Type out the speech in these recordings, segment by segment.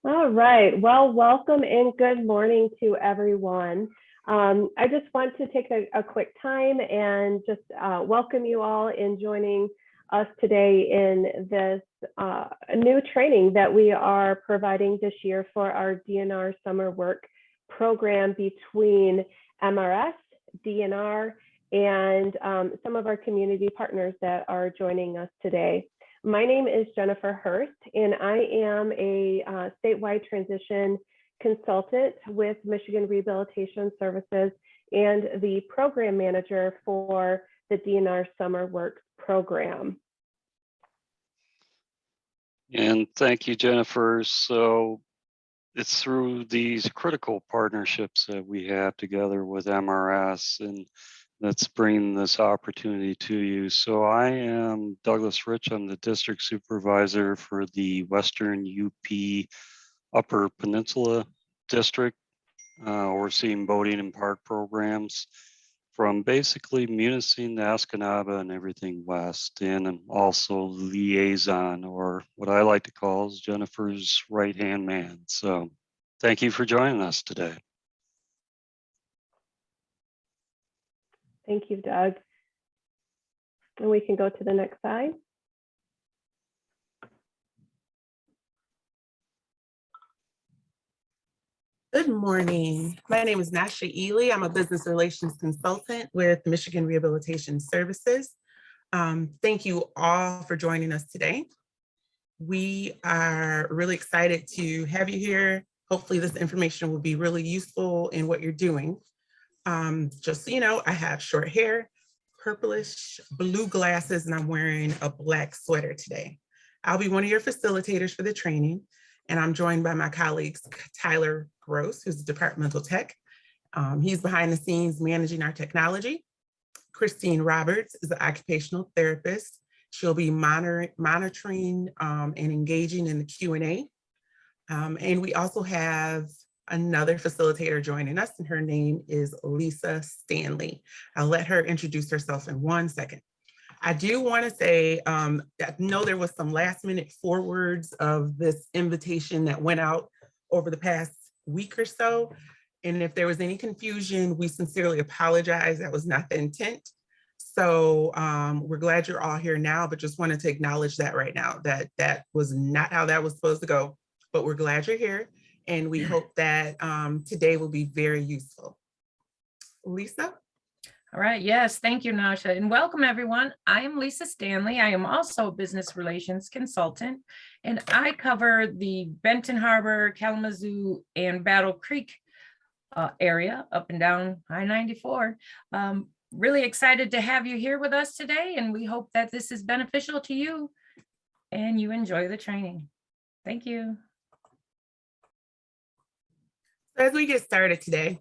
All right. Well, welcome and good morning to everyone. I just want to take a quick time and just welcome you all in joining us today in this new training that we are providing this year for our DNR summer work program between MRS, DNR, and some of our community partners that are joining us today. My name is Jennifer Hurst, and I am a statewide transition consultant with Michigan Rehabilitation Services and the program manager for the DNR Summer Work Program. And thank you, Jennifer. So it's through these critical partnerships that we have together with MRS, and that's bringing this opportunity to you. So I am Douglas Rich. I'm the district supervisor for the Western UP Upper Peninsula District, overseeing boating and park programs from basically Munising to Escanaba and everything west, and I'm also liaison, or what I like to call is Jennifer's right-hand man. So thank you for joining us today. Thank you, Doug. And we can go to the next slide. Good morning. My name is Nasha Ely. I'm a business relations consultant with Michigan Rehabilitation Services. Thank you all for joining us today. We are really excited to have you here. Hopefully this information will be really useful in what you're doing. Just so you know, I have short hair, purplish blue glasses, and I'm wearing a black sweater today. I'll be one of your facilitators for the training, and I'm joined by my colleagues, Tyler Gross, who's a departmental tech. He's behind the scenes managing our technology. Christine Roberts is an occupational therapist. She'll be monitoring and engaging in the Q&A. And we also have another facilitator joining us, and her name is Lisa Stanley. I'll let her introduce herself in 1 second. I do want to say, I know there was some last minute forwards of this invitation that went out over the past week or so. And if there was any confusion, we sincerely apologize. That was not the intent. So we're glad you're all here now, but just wanted to acknowledge that right now, that was not how that was supposed to go, but we're glad you're here. And we hope that today will be very useful. Lisa? All right, yes, thank you, Nasha, and welcome everyone. I am Lisa Stanley. I am also a business relations consultant, and I cover the Benton Harbor, Kalamazoo, and Battle Creek area up and down I-94. Really excited to have you here with us today, and we hope that this is beneficial to you and you enjoy the training. Thank you. As we get started today,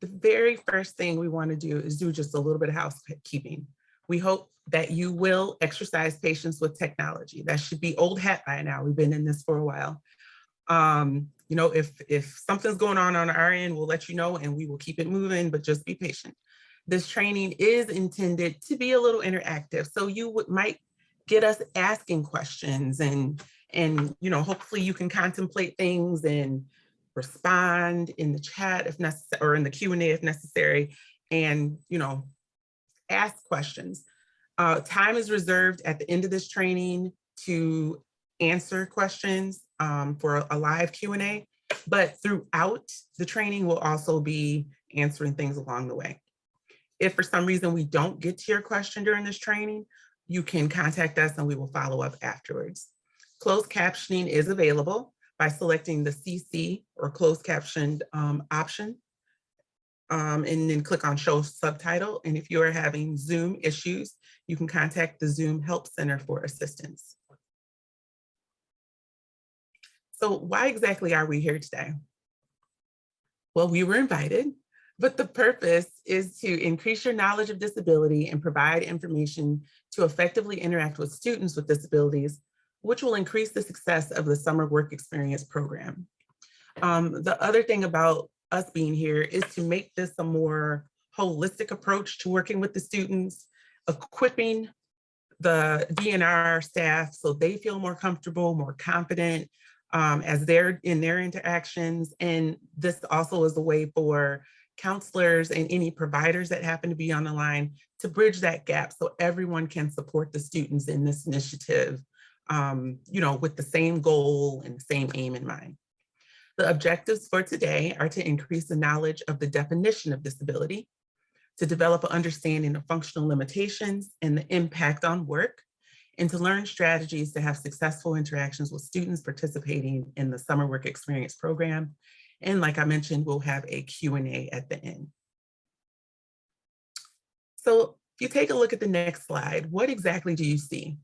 the very first thing we want to do is do just a little bit of housekeeping. We hope that you will exercise patience with technology. That should be old hat by now. We've been in this for a while. You know, if something's going on our end, we'll let you know and we will keep it moving, but just be patient. This training is intended to be a little interactive. So you might get us asking questions and you know, hopefully you can contemplate things and respond in the chat if necessary, or in the Q&A if necessary, and you know, ask questions. Time is reserved at the end of this training to answer questions for a live Q&A, but throughout the training we'll also be answering things along the way. If for some reason we don't get to your question during this training, you can contact us and we will follow up afterwards. Closed captioning is available by selecting the CC or closed captioned option, and then click on show subtitle. And if you are having Zoom issues, you can contact the Zoom Help Center for assistance. So why exactly are we here today? Well, we were invited, but the purpose is to increase your knowledge of disability and provide information to effectively interact with students with disabilities, which will increase the success of the Summer Work Experience program. The other thing about us being here is to make this a more holistic approach to working with the students, equipping the DNR staff so they feel more comfortable, more confident, as they're in their interactions. And this also is a way for counselors and any providers that happen to be on the line to bridge that gap so everyone can support the students in this initiative, with the same goal and the same aim in mind. The objectives for today are to increase the knowledge of the definition of disability, to develop an understanding of functional limitations and the impact on work, and to learn strategies to have successful interactions with students participating in the Summer Work Experience program. And like I mentioned, we'll have a Q&A at the end. So if you take a look at the next slide, what exactly do you see?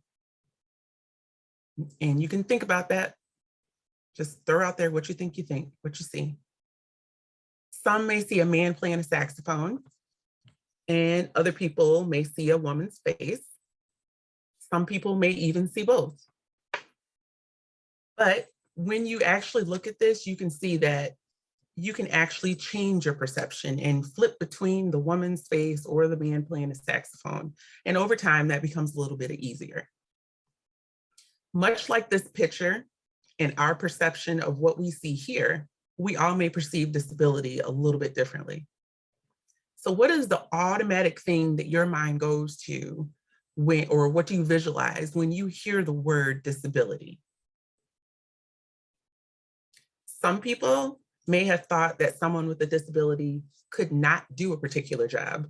And you can think about that. Just throw out there what you think, what you see. Some may see a man playing a saxophone, and other people may see a woman's face. Some people may even see both. But when you actually look at this, you can see that you can actually change your perception and flip between the woman's face or the man playing a saxophone. And over time, that becomes a little bit easier. Much like this picture and our perception of what we see here, we all may perceive disability a little bit differently. So what is the automatic thing that your mind goes to when, or what do you visualize when you hear the word disability? Some people may have thought that someone with a disability could not do a particular job,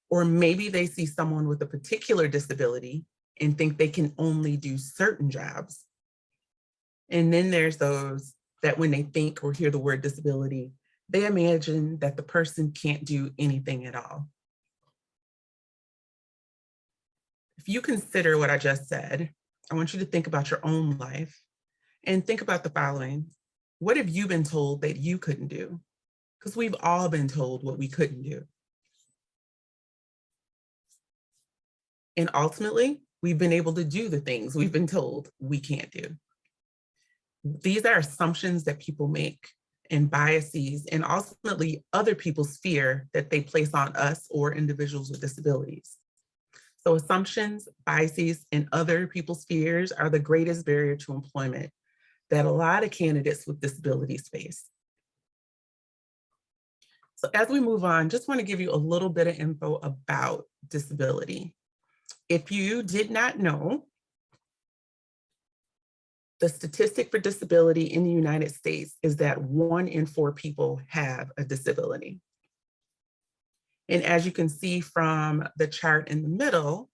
or maybe they see someone with a particular disability and think they can only do certain jobs. And then there's those that when they think or hear the word disability, they imagine that the person can't do anything at all. If you consider what I just said, I want you to think about your own life and think about the following. What have you been told that you couldn't do? Because we've all been told what we couldn't do. And ultimately, we've been able to do the things we've been told we can't do. These are assumptions that people make and biases, and ultimately other people's fear that they place on us or individuals with disabilities. So assumptions, biases, and other people's fears are the greatest barrier to employment that a lot of candidates with disabilities face. So as we move on, just want to give you a little bit of info about disability. If you did not know, the statistic for disability in the United States is that 1 in 4 people have a disability. And as you can see from the chart in the middle,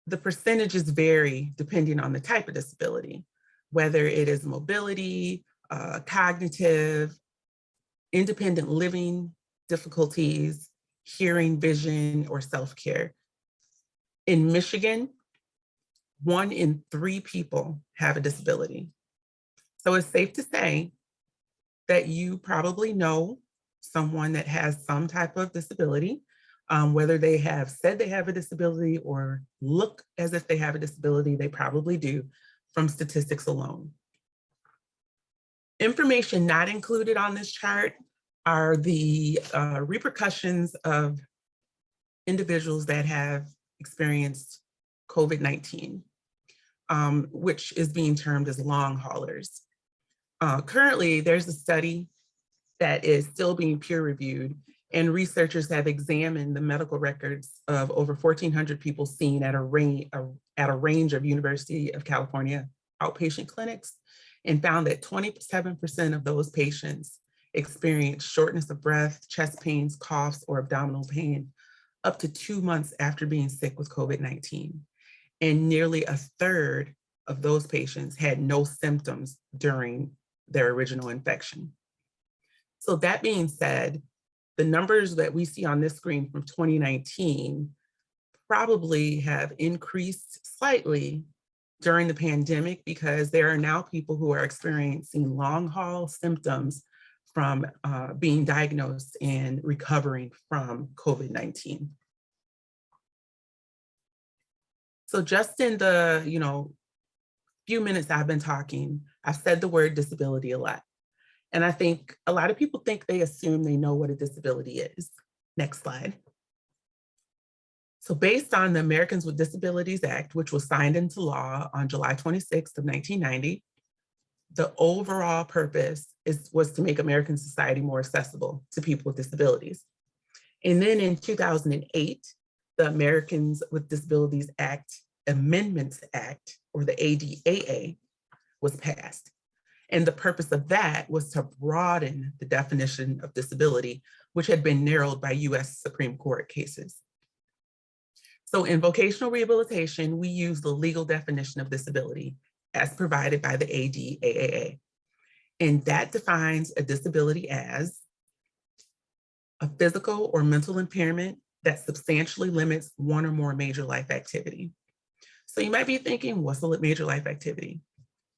the percentages vary depending on the type of disability, whether it is mobility, cognitive, independent living difficulties, hearing, vision, or self-care. In Michigan, 1 in 3 people have a disability. So it's safe to say that you probably know someone that has some type of disability, whether they have said they have a disability or look as if they have a disability, they probably do from statistics alone. Information not included on this chart are the repercussions of individuals that have experienced COVID-19. Which is being termed as long haulers. Currently, there's a study that is still being peer reviewed, and researchers have examined the medical records of over 1,400 people seen at a range of University of California outpatient clinics, and found that 27% of those patients experienced shortness of breath, chest pains, coughs, or abdominal pain up to 2 months after being sick with COVID-19. And nearly a third of those patients had no symptoms during their original infection. So that being said, the numbers that we see on this screen from 2019 probably have increased slightly during the pandemic because there are now people who are experiencing long haul symptoms from being diagnosed and recovering from COVID-19. So just in the few minutes I've been talking, I've said the word disability a lot. And I think a lot of people think they assume they know what a disability is. Next slide. So based on the Americans with Disabilities Act, which was signed into law on July 26th of 1990, The overall purpose was to make American society more accessible to people with disabilities. And then in 2008, the Americans with Disabilities Act Amendments Act, or the ADAA, was passed. And the purpose of that was to broaden the definition of disability, which had been narrowed by US Supreme Court cases. So in vocational rehabilitation, we use the legal definition of disability as provided by the ADAA. And that defines a disability as a physical or mental impairment that substantially limits one or more major life activity. So you might be thinking, what's a major life activity?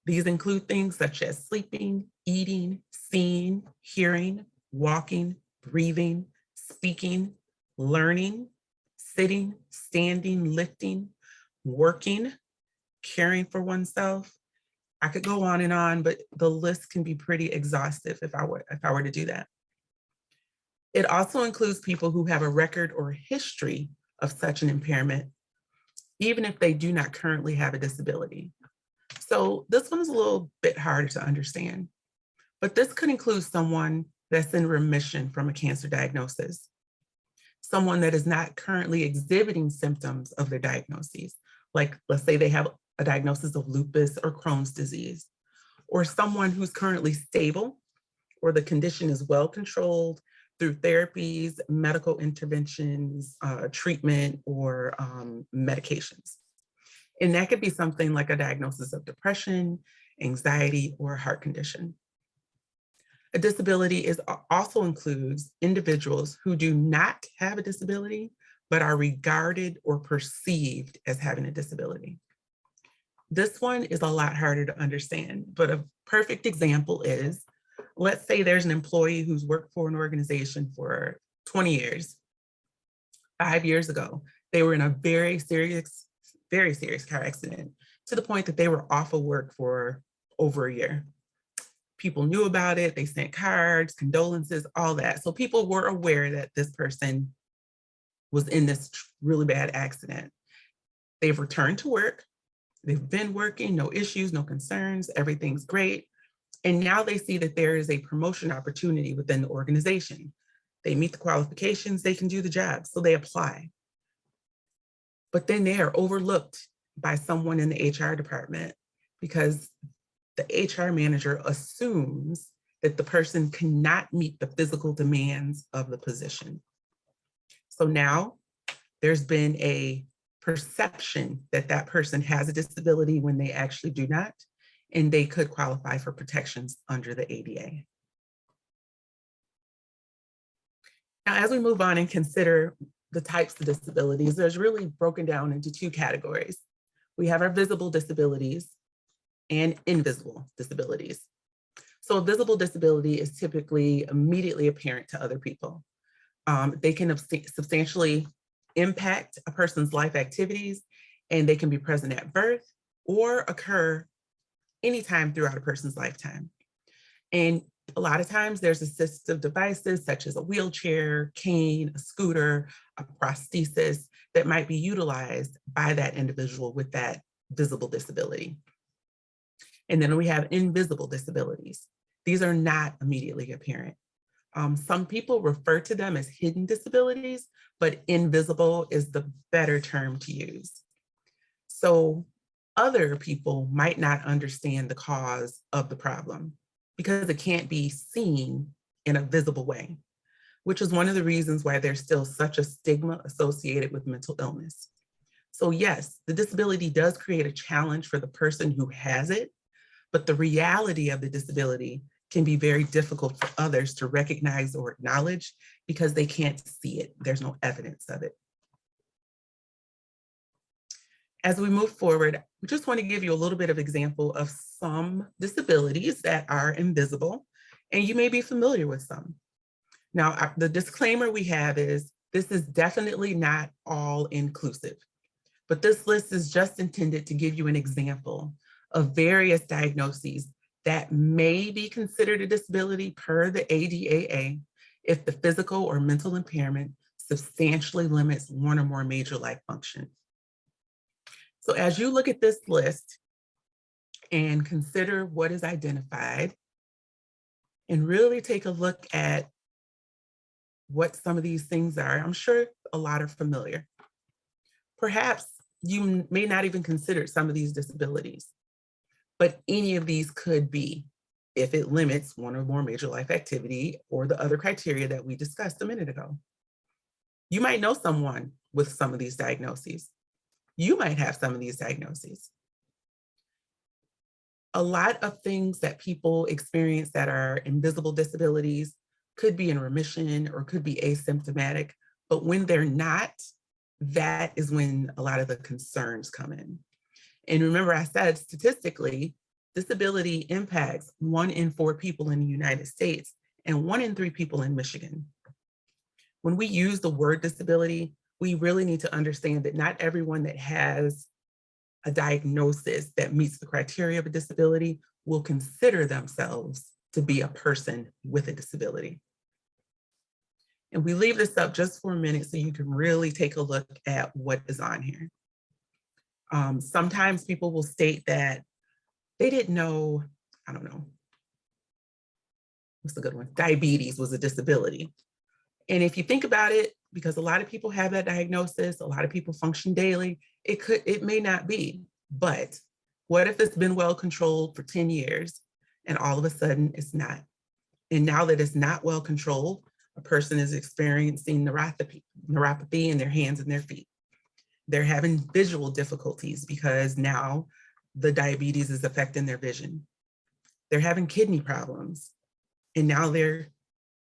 These include things such as sleeping, eating, seeing, hearing, walking, breathing, speaking, learning, sitting, standing, lifting, working, caring for oneself. I could go on, but the list can be pretty exhaustive if I were to do that. It also includes people who have a record or history of such an impairment, even if they do not currently have a disability. So this one is a little bit harder to understand, but this could include someone that's in remission from a cancer diagnosis, someone that is not currently exhibiting symptoms of their diagnoses, like let's say they have a diagnosis of lupus or Crohn's disease, or someone who's currently stable or the condition is well controlled through therapies, medical interventions, treatment, or medications. And that could be something like a diagnosis of depression, anxiety, or a heart condition. A disability also includes individuals who do not have a disability, but are regarded or perceived as having a disability. This one is a lot harder to understand, but a perfect example is, let's say there's an employee who's worked for an organization for 20 years. 5 years ago, they were in a very serious car accident to the point that they were off of work for over a year. People knew about it, they sent cards, condolences, all that. So people were aware that this person was in this really bad accident. They've returned to work, they've been working, no issues, no concerns, everything's great. And now they see that there is a promotion opportunity within the organization. They meet the qualifications, they can do the job, so they apply. But then they are overlooked by someone in the HR department because the HR manager assumes that the person cannot meet the physical demands of the position. So now there's been a perception that that person has a disability when they actually do not, and they could qualify for protections under the ADA. Now, as we move on and consider the types of disabilities, there's really broken down into two categories. We have our visible disabilities and invisible disabilities. So a visible disability is typically immediately apparent to other people. They can substantially impact a person's life activities, and they can be present at birth or occur anytime throughout a person's lifetime. And a lot of times there's assistive devices such as a wheelchair, cane, a scooter, a prosthesis that might be utilized by that individual with that visible disability. And then we have invisible disabilities. These are not immediately apparent. Some people refer to them as hidden disabilities, but invisible is the better term to use. So other people might not understand the cause of the problem because it can't be seen in a visible way, which is one of the reasons why there's still such a stigma associated with mental illness. So yes, the disability does create a challenge for the person who has it, but the reality of the disability can be very difficult for others to recognize or acknowledge because they can't see it. There's no evidence of it. As we move forward, we just want to give you a little bit of example of some disabilities that are invisible, and you may be familiar with some. Now, the disclaimer we have is this is definitely not all inclusive, but this list is just intended to give you an example of various diagnoses that may be considered a disability per the ADAA if the physical or mental impairment substantially limits one or more major life functions. So as you look at this list and consider what is identified and really take a look at what some of these things are. I'm sure a lot are familiar. Perhaps you may not even consider some of these disabilities, but any of these could be if it limits one or more major life activity or the other criteria that we discussed a minute ago. You might know someone with some of these diagnoses. You might have some of these diagnoses. A lot of things that people experience that are invisible disabilities could be in remission or could be asymptomatic, but when they're not, that is when a lot of the concerns come in. And remember, I said statistically, disability impacts 1 in 4 people in the United States and 1 in 3 people in Michigan. When we use the word disability, we really need to understand that not everyone that has a diagnosis that meets the criteria of a disability will consider themselves to be a person with a disability. And we leave this up just for a minute so you can really take a look at what is on here. Sometimes people will state that they didn't know, I don't know, what's the good one? Diabetes was a disability. And if you think about it, because a lot of people have that diagnosis, a lot of people function daily, it may not be, but what if it's been well controlled for 10 years and all of a sudden it's not? And now that it's not well controlled, a person is experiencing neuropathy in their hands and their feet. They're having visual difficulties because now the diabetes is affecting their vision. They're having kidney problems, and now they're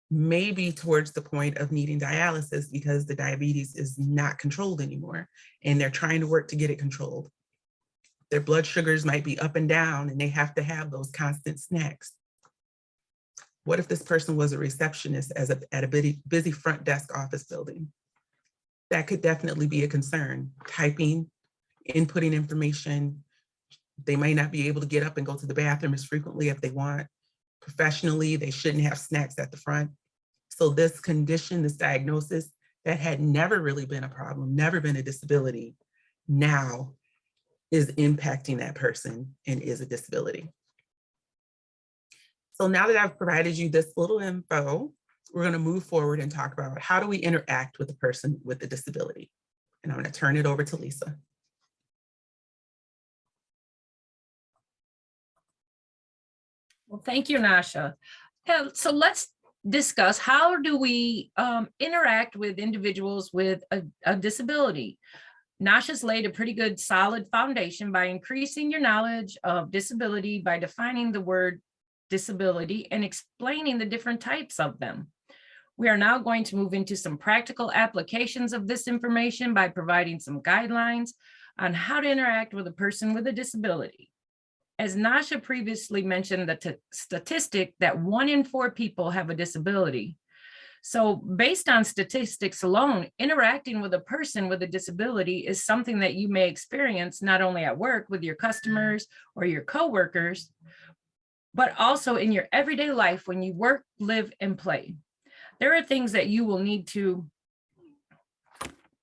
maybe towards the point of needing dialysis because the diabetes is not controlled anymore, and they're trying to work to get it controlled. Their blood sugars might be up and down, and they have to have those constant snacks. What if this person was a receptionist at a busy front desk office building? That could definitely be a concern. Typing, inputting information. They may not be able to get up and go to the bathroom as frequently if they want. Professionally, they shouldn't have snacks at the front. So this condition, this diagnosis that had never really been a problem, never been a disability, now is impacting that person and is a disability. So now that I've provided you this little info, we're going to move forward and talk about how do we interact with a person with a disability. And I'm going to turn it over to Lisa. Well, thank you, Nasha. So let's discuss how do we interact with individuals with a disability. Nasha's laid a pretty good solid foundation by increasing your knowledge of disability by defining the word disability and explaining the different types of them. We are now going to move into some practical applications of this information by providing some guidelines on how to interact with a person with a disability. As Nasha previously mentioned, the statistic that 1 in 4 people have a disability. So based on statistics alone, interacting with a person with a disability is something that you may experience not only at work with your customers or your coworkers, but also in your everyday life when you work, live, and play. There are things that you will need to,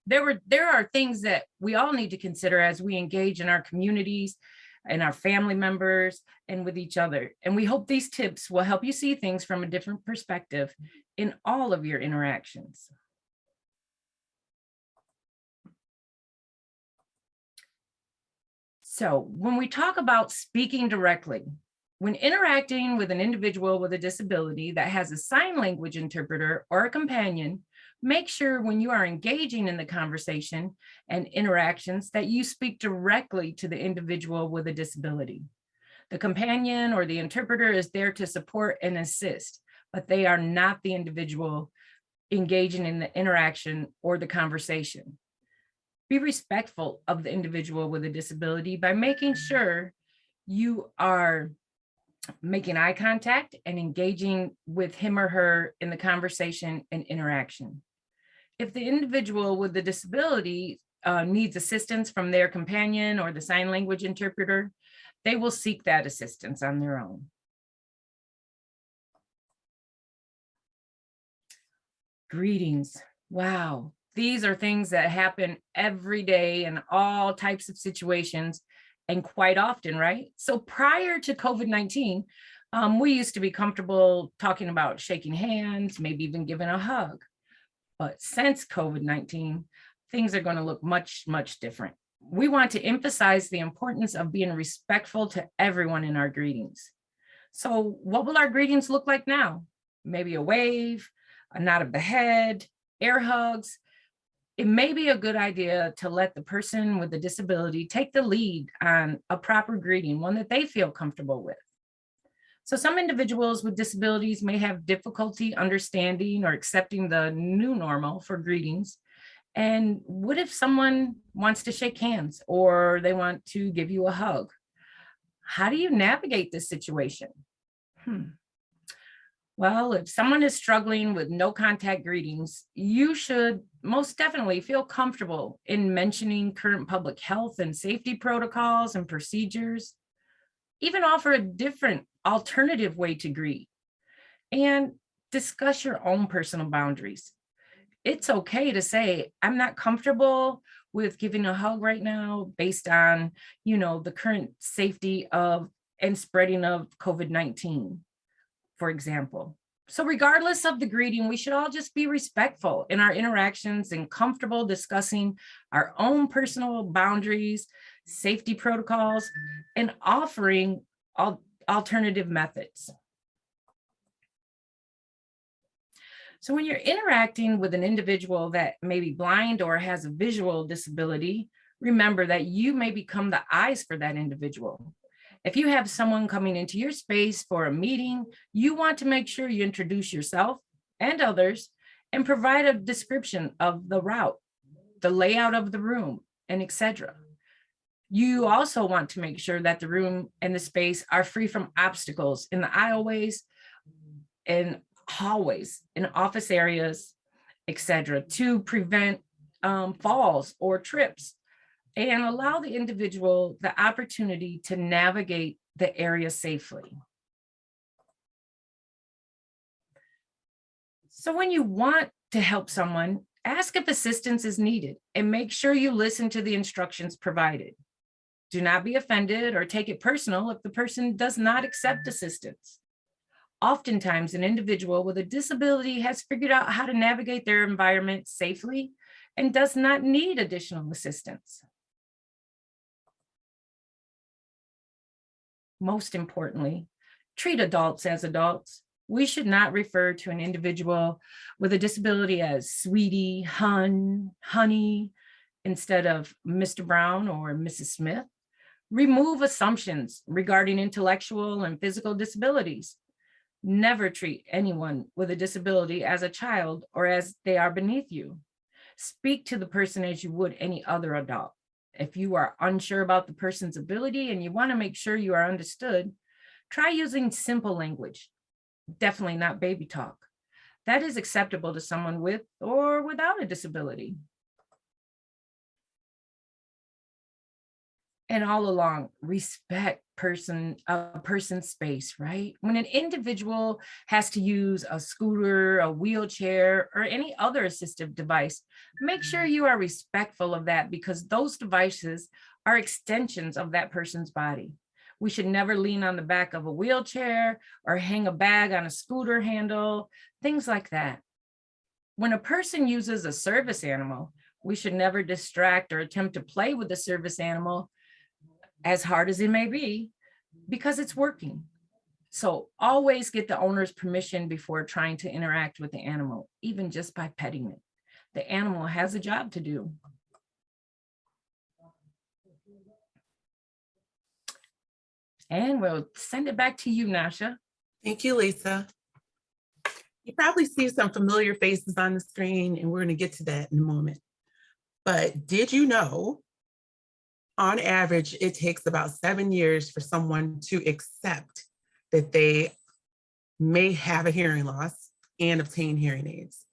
there are things that we all need to consider as we engage in our communities and our family members and with each other. And we hope these tips will help you see things from a different perspective in all of your interactions. So when we talk about speaking directly, when interacting with an individual with a disability that has a sign language interpreter or a companion, make sure when you are engaging in the conversation and interactions that you speak directly to the individual with a disability. The companion or the interpreter is there to support and assist, but they are not the individual engaging in the interaction or the conversation. Be respectful of the individual with a disability by making sure you are making eye contact and engaging with him or her in the conversation and interaction. If the individual with the disability needs assistance from their companion or the sign language interpreter, they will seek that assistance on their own. Greetings. Wow. These are things that happen every day in all types of situations. and quite often, right? So prior to COVID-19, we used to be comfortable talking about shaking hands, maybe even giving a hug. But since COVID-19, things are going to look much, much different. We want to emphasize the importance of being respectful to everyone in our greetings. So what will our greetings look like now? Maybe a wave, a nod of the head, air hugs. It may be a good idea to let the person with the disability take the lead on a proper greeting, one that they feel comfortable with. So some individuals with disabilities may have difficulty understanding or accepting the new normal for greetings. And what if someone wants to shake hands or they want to give you a hug? How do you navigate this situation? Well, if someone is struggling with no contact greetings, you should most definitely feel comfortable in mentioning current public health and safety protocols and procedures. Even offer a different alternative way to greet and discuss your own personal boundaries. It's okay to say, I'm not comfortable with giving a hug right now based on, the current safety of and spreading of COVID-19, for example. So regardless of the greeting, we should all just be respectful in our interactions and comfortable discussing our own personal boundaries, safety protocols, and offering alternative methods. So when you're interacting with an individual that may be blind or has a visual disability, remember that you may become the eyes for that individual. If you have someone coming into your space for a meeting, you want to make sure you introduce yourself and others and provide a description of the route, the layout of the room, and etc. You also want to make sure that the room and the space are free from obstacles in the aisleways and hallways, in office areas, etc., to prevent falls or trips, and allow the individual the opportunity to navigate the area safely. So when you want to help someone, ask if assistance is needed and make sure you listen to the instructions provided. Do not be offended or take it personal if the person does not accept assistance. Oftentimes, an individual with a disability has figured out how to navigate their environment safely and does not need additional assistance. Most importantly, treat adults as adults. We should not refer to an individual with a disability as sweetie, hun, honey, instead of Mr. Brown or Mrs. Smith. Remove assumptions regarding intellectual and physical disabilities. Never treat anyone with a disability as a child or as they are beneath you. Speak to the person as you would any other adult. If you are unsure about the person's ability and you want to make sure you are understood, try using simple language, definitely not baby talk. That is acceptable to someone with or without a disability. And all along, respect a person's space, right? When an individual has to use a scooter, a wheelchair, or any other assistive device, make sure you are respectful of that because those devices are extensions of that person's body. We should never lean on the back of a wheelchair or hang a bag on a scooter handle, things like that. When a person uses a service animal, we should never distract or attempt to play with the service animal, as hard as it may be, because it's working. So always get the owner's permission before trying to interact with the animal, even just by petting it. The animal has a job to do. And we'll send it back to you, Nasha. Thank you, Lisa. You probably see some familiar faces on the screen, and we're going to get to that in a moment. But did you know, on average, it takes about 7 years for someone to accept that they may have a hearing loss and obtain hearing aids?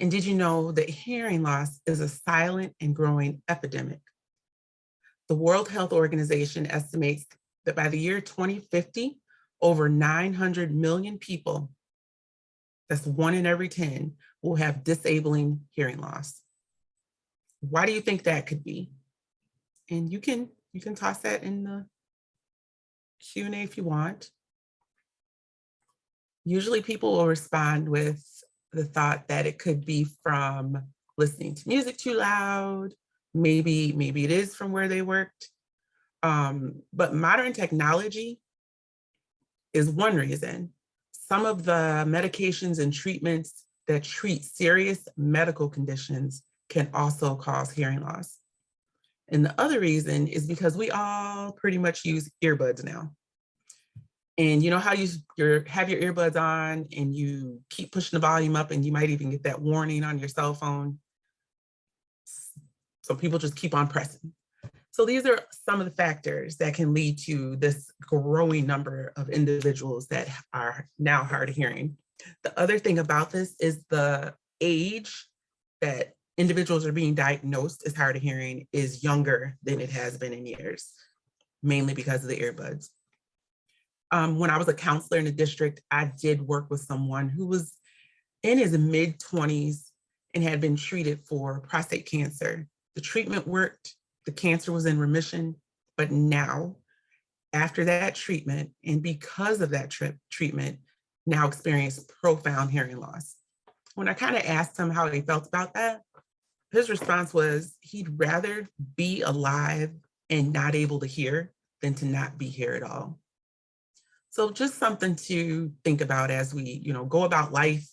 And did you know that hearing loss is a silent and growing epidemic? The World Health Organization estimates that by the year 2050, over 900 million people, that's 1 in every 10, will have disabling hearing loss. Why do you think that could be? And you can You can toss that in the Q&A if you want. Usually people will respond with the thought that it could be from listening to music too loud. Maybe it is from where they worked. But modern technology is one reason. Some of the medications and treatments that treat serious medical conditions can also cause hearing loss. And the other reason is because we all pretty much use earbuds now. And you know how you have your earbuds on and you keep pushing the volume up and you might even get that warning on your cell phone. So people just keep on pressing. So these are some of the factors that can lead to this growing number of individuals that are now hard of hearing. The other thing about this is the age that individuals are being diagnosed as hard of hearing is younger than it has been in years, mainly because of the earbuds. When I was a counselor in the district, I did work with someone who was in his mid-20s and had been treated for prostate cancer. The treatment worked, the cancer was in remission, but now, after that treatment, and because of that treatment, now experienced profound hearing loss. When I kind of asked him how he felt about that, his response was he'd rather be alive and not able to hear than to not be here at all. So just something to think about as we, go about life,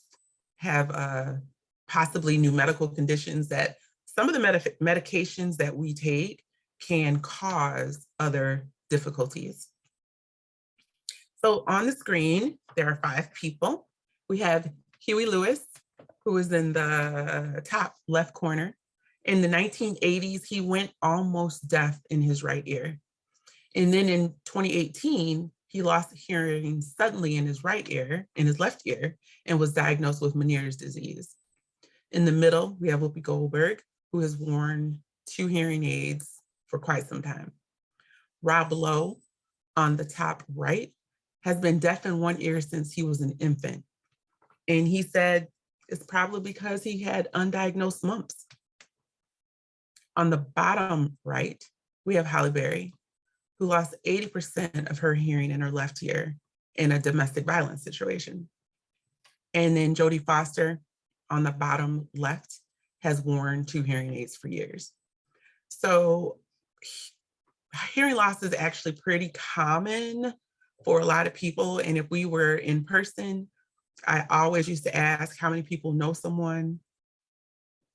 have possibly new medical conditions that some of the medications that we take can cause other difficulties. So on the screen, there are 5 people. We have Huey Lewis, who is in the top left corner. In the 1980s, he went almost deaf in his right ear. And then in 2018, he lost hearing suddenly in his right ear, in his left ear, and was diagnosed with Meniere's disease. In the middle, we have Whoopi Goldberg, who has worn 2 hearing aids for quite some time. Rob Lowe, on the top right, has been deaf in one ear since he was an infant. And he said it's probably because he had undiagnosed mumps. On the bottom right, we have Halle Berry, who lost 80% of her hearing in her left ear in a domestic violence situation. And then Jodie Foster, on the bottom left, has worn 2 hearing aids for years. So hearing loss is actually pretty common for a lot of people. And if we were in person, I always used to ask how many people know someone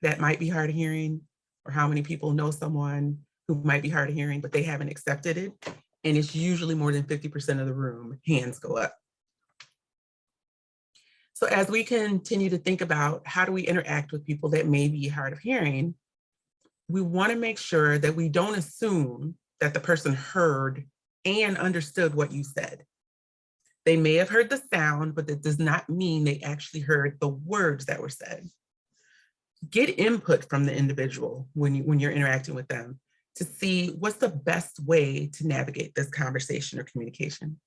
that might be hard of hearing, or how many people know someone who might be hard of hearing, but they haven't accepted it. And it's usually more than 50% of the room, hands go up. So as we continue to think about how do we interact with people that may be hard of hearing, we want to make sure that we don't assume that the person heard and understood what you said. They may have heard the sound, but that does not mean they actually heard the words that were said. Get input from the individual when you're interacting with them to see what's the best way to navigate this conversation or communication.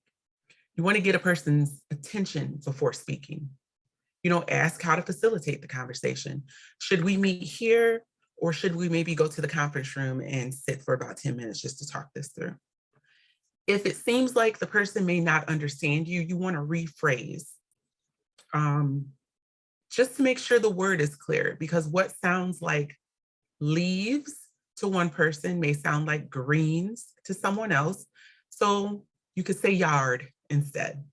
You want to get a person's attention before speaking. Ask how to facilitate the conversation. Should we meet here, or should we maybe go to the conference room and sit for about 10 minutes just to talk this through? If it seems like the person may not understand you, you want to rephrase. Just to make sure the word is clear, because what sounds like leaves to one person may sound like greens to someone else. So you could say yard instead.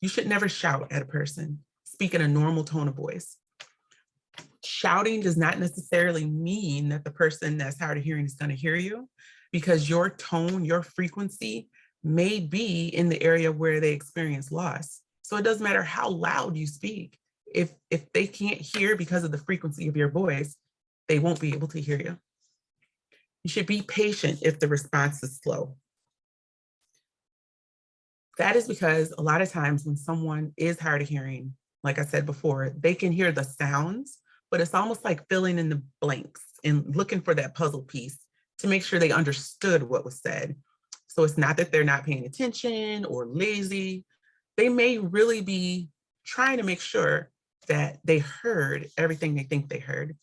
You should never shout at a person. Speak in a normal tone of voice. Shouting does not necessarily mean that the person that's hard of hearing is going to hear you, because your tone, your frequency may be in the area where they experience loss. So it doesn't matter how loud you speak. If they can't hear because of the frequency of your voice, they won't be able to hear you. You should be patient if the response is slow. That is because a lot of times when someone is hard of hearing, like I said before, they can hear the sounds, but it's almost like filling in the blanks and looking for that puzzle piece to make sure they understood what was said. So it's not that they're not paying attention or lazy. They may really be trying to make sure that they heard everything they think they heard.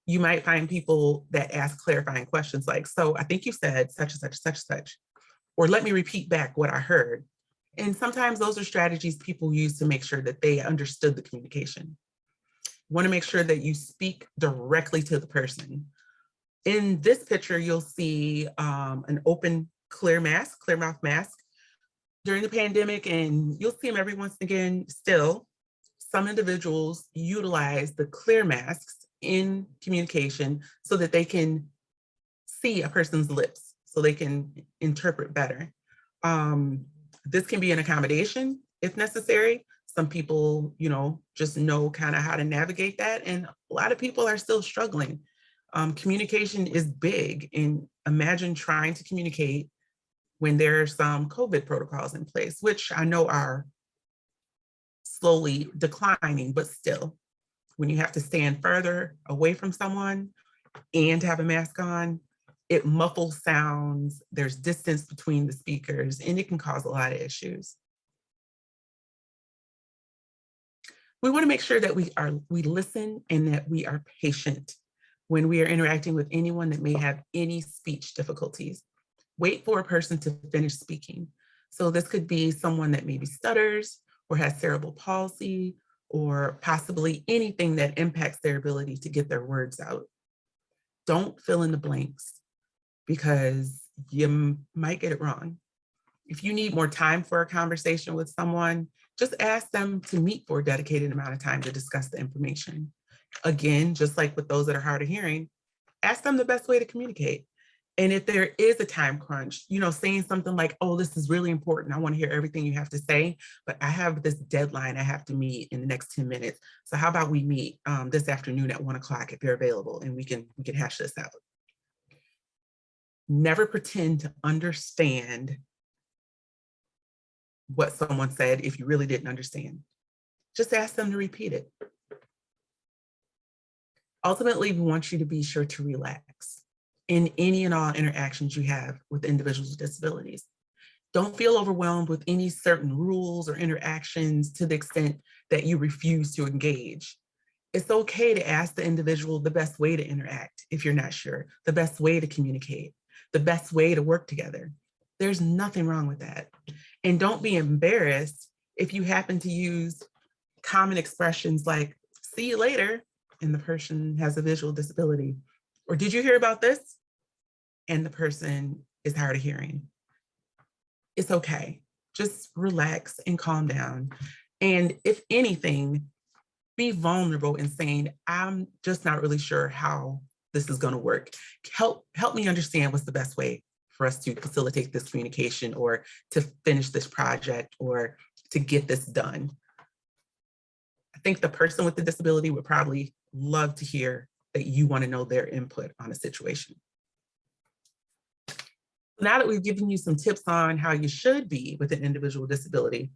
You might find people that ask clarifying questions like, so I think you said such and such, such and such, or let me repeat back what I heard. And sometimes those are strategies people use to make sure that they understood the communication. You want to make sure that you speak directly to the person. In this picture, you'll see an open clear mouth mask during the pandemic, and you'll see them every once and again still. Some individuals utilize the clear masks in communication so that they can see a person's lips, so they can interpret better. This can be an accommodation if necessary. Some people, just know kind of how to navigate that. And a lot of people are still struggling. Communication is big, and imagine trying to communicate when there are some COVID protocols in place, which I know are slowly declining, but still, when you have to stand further away from someone and have a mask on, it muffles sounds, there's distance between the speakers, and it can cause a lot of issues. We want to make sure that we listen and that we are patient when we are interacting with anyone that may have any speech difficulties. Wait for a person to finish speaking. So this could be someone that maybe stutters or has cerebral palsy or possibly anything that impacts their ability to get their words out. Don't fill in the blanks because you might get it wrong. If you need more time for a conversation with someone, just ask them to meet for a dedicated amount of time to discuss the information. Again, just like with those that are hard of hearing, ask them the best way to communicate. And if there is a time crunch, saying something like, oh, this is really important. I want to hear everything you have to say, but I have this deadline I have to meet in the next 10 minutes. So how about we meet this afternoon at 1 o'clock if you're available, and we can hash this out. Never pretend to understand what someone said if you really didn't understand. Just ask them to repeat it. Ultimately, we want you to be sure to relax in any and all interactions you have with individuals with disabilities. Don't feel overwhelmed with any certain rules or interactions to the extent that you refuse to engage. It's okay to ask the individual the best way to interact if you're not sure, the best way to communicate, the best way to work together. There's nothing wrong with that. And don't be embarrassed if you happen to use common expressions like, see you later, and the person has a visual disability. Or did you hear about this? And the person is hard of hearing. It's okay. Just relax and calm down. And if anything, be vulnerable in saying, I'm just not really sure how this is going to work. Help me understand what's the best way for us to facilitate this communication or to finish this project or to get this done. I think the person with the disability would probably love to hear that you want to know their input on a situation. Now that we've given you some tips on how you should be with an individual with disability,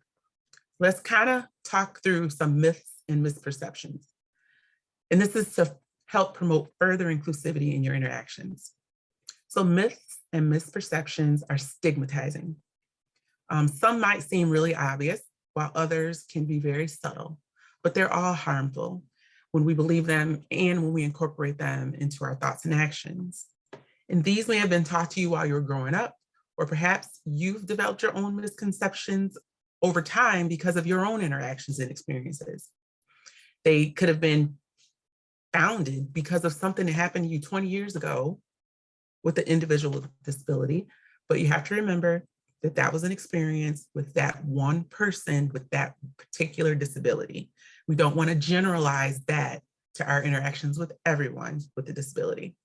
let's kind of talk through some myths and misperceptions. And this is to help promote further inclusivity in your interactions. So myths and misperceptions are stigmatizing. Some might seem really obvious, while others can be very subtle, but they're all harmful when we believe them and when we incorporate them into our thoughts and actions. And these may have been taught to you while you were growing up, or perhaps you've developed your own misconceptions over time because of your own interactions and experiences. They could have been founded because of something that happened to you 20 years ago with the individual with disability, but you have to remember that that was an experience with that one person with that particular disability. We don't want to generalize that to our interactions with everyone with a disability.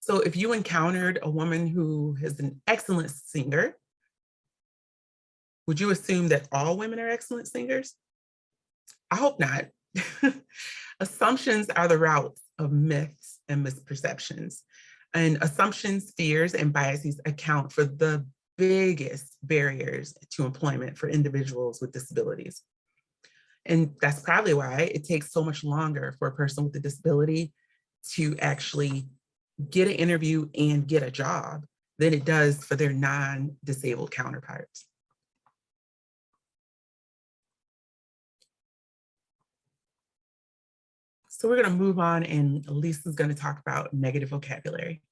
So if you encountered a woman who is an excellent singer, would you assume that all women are excellent singers? I hope not. Assumptions are the route of myths and misperceptions. And assumptions, fears, and biases account for the biggest barriers to employment for individuals with disabilities. And that's probably why it takes so much longer for a person with a disability to actually get an interview and get a job than it does for their non-disabled counterparts. So we're going to move on, and Lisa's going to talk about negative vocabulary.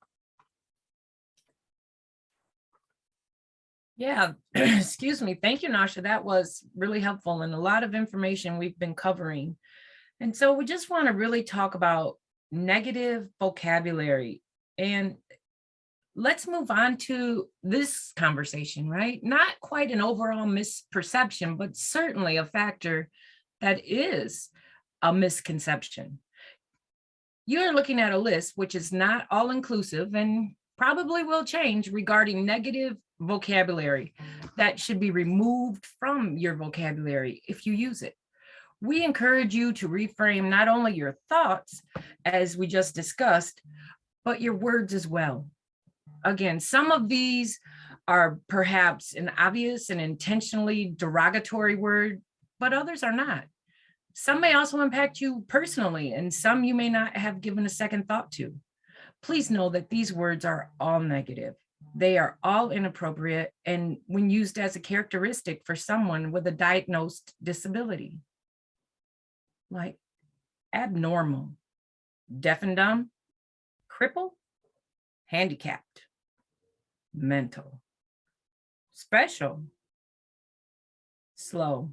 Yeah, excuse me. Thank you, Nasha. That was really helpful and a lot of information we've been covering. And so we just want to really talk about negative vocabulary. And let's move on to this conversation, right? Not quite an overall misperception, but certainly a factor that is a misconception. You're looking at a list which is not all inclusive and probably will change regarding negative vocabulary that should be removed from your vocabulary if you use it. We encourage you to reframe not only your thoughts, as we just discussed, but your words as well. Again, some of these are perhaps an obvious and intentionally derogatory word, but others are not. Some may also impact you personally, and some you may not have given a second thought to. Please know that these words are all negative. They are all inappropriate, and when used as a characteristic for someone with a diagnosed disability, like abnormal, deaf and dumb, cripple, handicapped, mental, special, slow,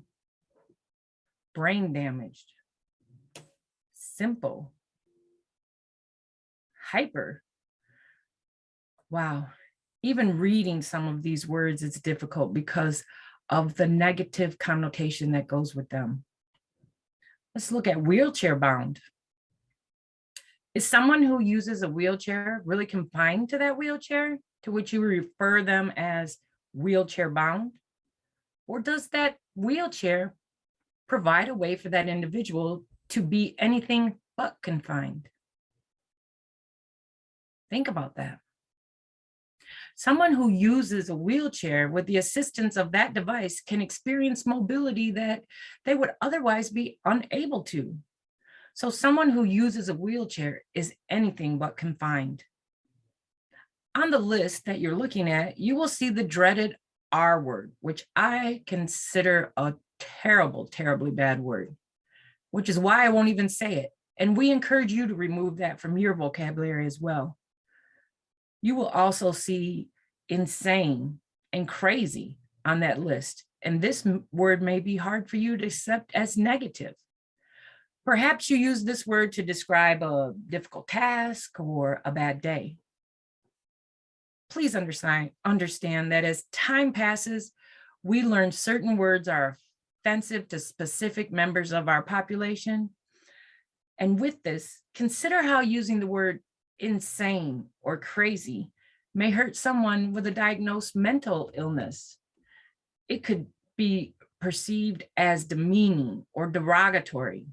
brain damaged, simple, hyper. Wow. Even reading some of these words is difficult because of the negative connotation that goes with them. Let's look at wheelchair bound. Is someone who uses a wheelchair really confined to that wheelchair, to which you refer them as wheelchair bound? Or does that wheelchair provide a way for that individual to be anything but confined? Think about that. Someone who uses a wheelchair with the assistance of that device can experience mobility that they would otherwise be unable to. So someone who uses a wheelchair is anything but confined. On the list that you're looking at, you will see the dreaded R word, which I consider a terrible, terribly bad word, which is why I won't even say it. And we encourage you to remove that from your vocabulary as well. You will also see insane and crazy on that list. And this word may be hard for you to accept as negative. Perhaps you use this word to describe a difficult task or a bad day. Please understand that as time passes, we learn certain words are offensive to specific members of our population. And with this, consider how using the word insane or crazy may hurt someone with a diagnosed mental illness. It could be perceived as demeaning or derogatory.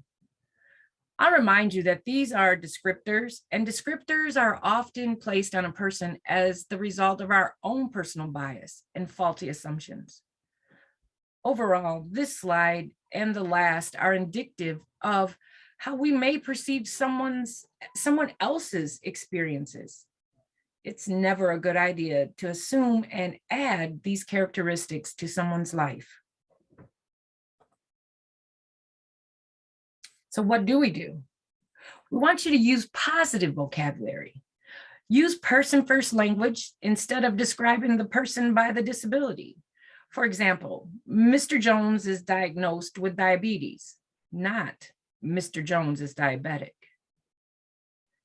I'll remind you that these are descriptors, and descriptors are often placed on a person as the result of our own personal bias and faulty assumptions. Overall, this slide and the last are indicative of how we may perceive someone else's experiences. It's never a good idea to assume and add these characteristics to someone's life. So what do? We want you to use positive vocabulary. Use person-first language instead of describing the person by the disability. For example, Mr. Jones is diagnosed with diabetes, not Mr. Jones is diabetic.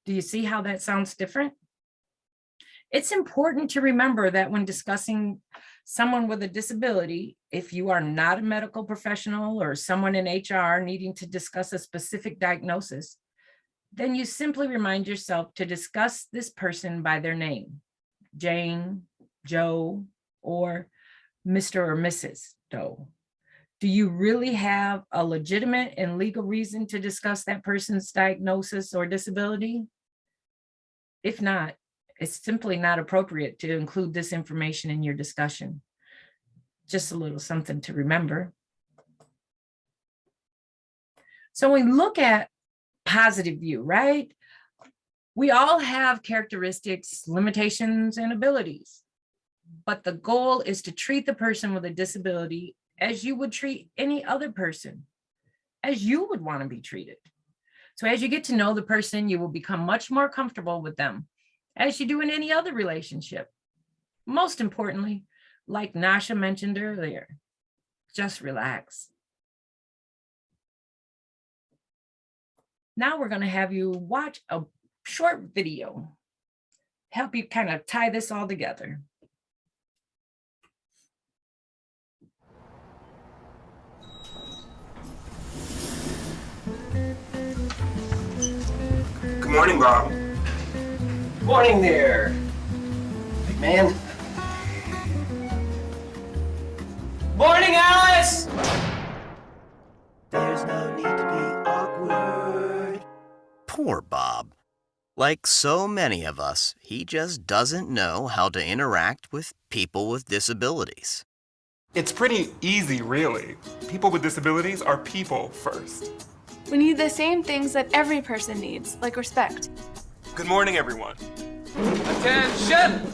Do you see how that sounds different? It's important to remember that when discussing someone with a disability, if you are not a medical professional or someone in HR needing to discuss a specific diagnosis, then you simply remind yourself to discuss this person by their name, Jane, Joe, or Mr. or Mrs. Doe. Do you really have a legitimate and legal reason to discuss that person's diagnosis or disability? If not, it's simply not appropriate to include this information in your discussion. Just a little something to remember. So when we look at positive view, right? We all have characteristics, limitations, and abilities, but the goal is to treat the person with a disability as you would treat any other person, as you would want to be treated. So as you get to know the person, you will become much more comfortable with them, as you do in any other relationship. Most importantly, like Nasha mentioned earlier, just relax. Now we're going to have you watch a short video, help you kind of tie this all together. Good morning, Bob. Morning there, big man. Morning, Alice! There's no need to be awkward. Poor Bob. Like so many of us, he just doesn't know how to interact with people with disabilities. It's pretty easy, really. People with disabilities are people first. We need the same things that every person needs, like respect. Good morning, everyone. Attention!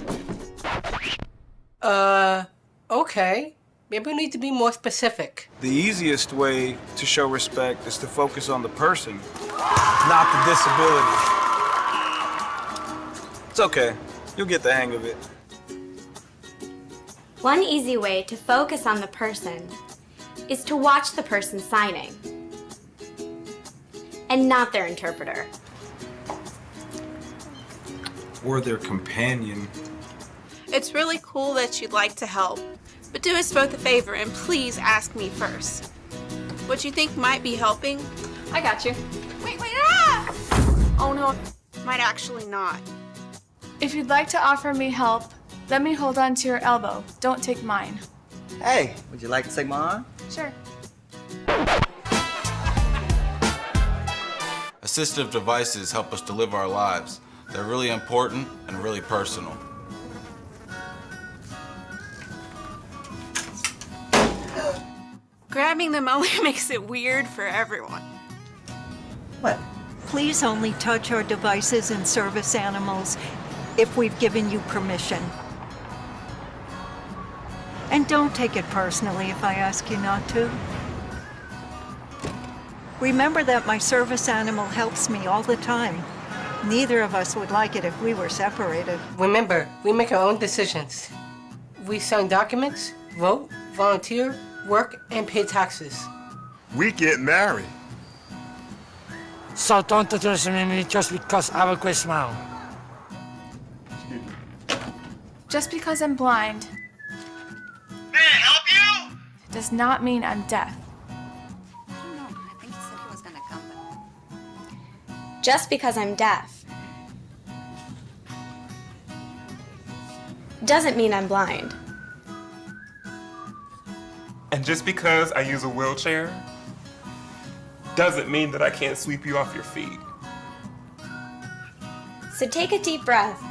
Okay. Maybe we need to be more specific. The easiest way to show respect is to focus on the person, not the disability. It's okay. You'll get the hang of it. One easy way to focus on the person is to watch the person signing and not their interpreter. Or their companion. It's really cool that you'd like to help, but do us both a favor and please ask me first. What you think might be helping? I got you. Wait, ah! Oh no, might actually not. If you'd like to offer me help, let me hold on to your elbow. Don't take mine. Hey, would you like to take my arm? Sure. Assistive devices help us to live our lives. They're really important and really personal. Grabbing them only makes it weird for everyone. What? Please only touch our devices and service animals if we've given you permission. And don't take it personally if I ask you not to. Remember that my service animal helps me all the time. Neither of us would like it if we were separated. Remember, we make our own decisions. We sign documents, vote, volunteer, work, and pay taxes. We get married. So don't underestimate me just because I have a great smile. Just because I'm blind May I help you? does not mean I'm deaf. I don't know. I think he said he was gonna come, but... Just because I'm deaf doesn't mean I'm blind. And just because I use a wheelchair doesn't mean that I can't sweep you off your feet. So take a deep breath.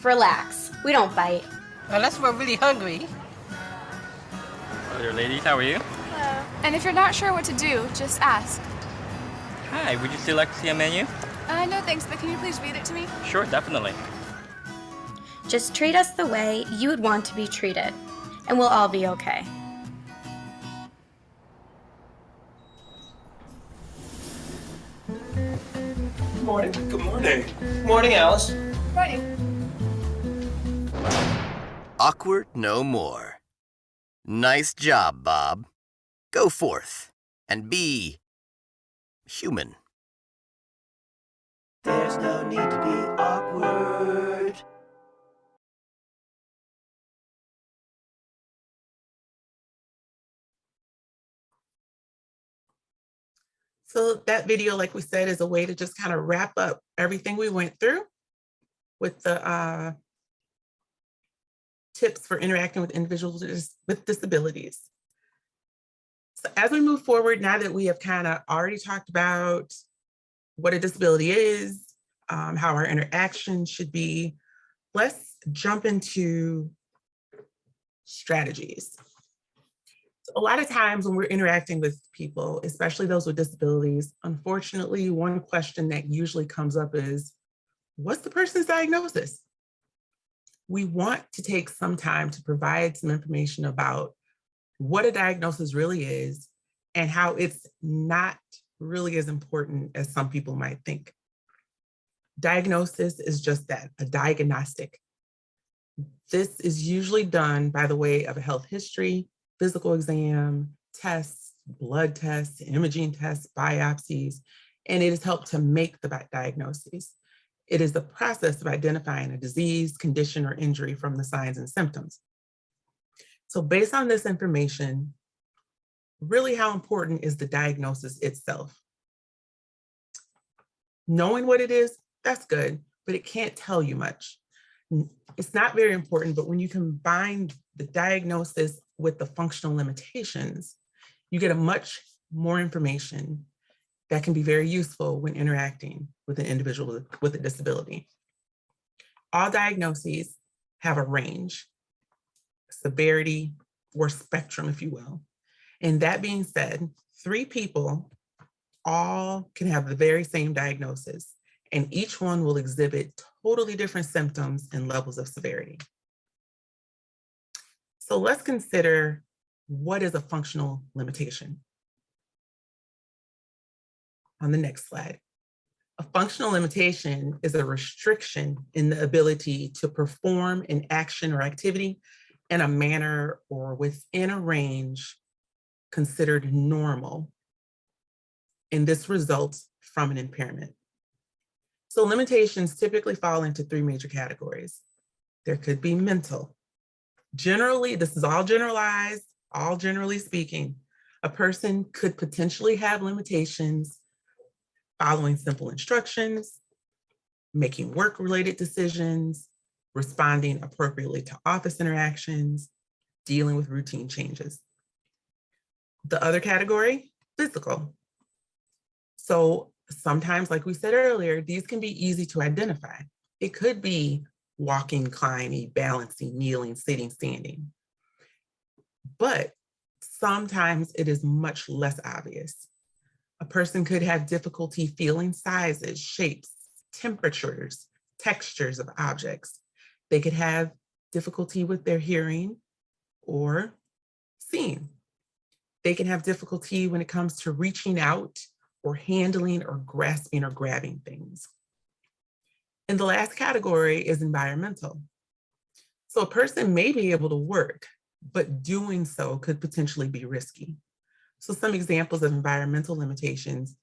Relax. We don't bite. Unless we're really hungry. Hello there, ladies. How are you? Hello. And if you're not sure what to do, just ask. Hi. Would you still like to see a menu? No thanks, but can you please read it to me? Sure, definitely. Just treat us the way you would want to be treated, and we'll all be okay. Good morning. Good morning. Morning, Alice. Morning. Awkward no more. Nice job, Bob. Go forth and be human. There's no need to be awkward. So that video, like we said, is a way to just kind of wrap up everything we went through with the tips for interacting with individuals with disabilities. So as we move forward, now that we have kind of already talked about what a disability is, how our interaction should be, let's jump into strategies. A lot of times when we're interacting with people, especially those with disabilities, unfortunately, one question that usually comes up is, what's the person's diagnosis? We want to take some time to provide some information about what a diagnosis really is and how it's not really as important as some people might think. Diagnosis is just that, a diagnostic. This is usually done by the way of a health history, physical exam, tests, blood tests, imaging tests, biopsies, and it has helped to make the diagnoses. It is the process of identifying a disease, condition, or injury from the signs and symptoms. So based on this information, really how important is the diagnosis itself? Knowing what it is, that's good, but it can't tell you much. It's not very important, but when you combine the diagnosis with the functional limitations, you get a much more information that can be very useful when interacting with an individual with a disability. All diagnoses have a range, severity, or spectrum, if you will. And that being said, 3 people all can have the very same diagnosis, and each one will exhibit totally different symptoms and levels of severity. So let's consider, what is a functional limitation? On the next slide. A functional limitation is a restriction in the ability to perform an action or activity in a manner or within a range considered normal, and this results from an impairment. So limitations typically fall into 3 major categories. There could be mental. Generally, this is all generalized, all generally speaking, a person could potentially have limitations following simple instructions, making work-related decisions, responding appropriately to office interactions, dealing with routine changes. The other category, physical. So sometimes, like we said earlier, these can be easy to identify. It could be walking, climbing, balancing, kneeling, sitting, standing. But sometimes it is much less obvious. A person could have difficulty feeling sizes, shapes, temperatures, textures of objects. They could have difficulty with their hearing or seeing. They can have difficulty when it comes to reaching out or handling or grasping or grabbing things. And the last category is environmental. So a person may be able to work, but doing so could potentially be risky. So some examples of environmental limitations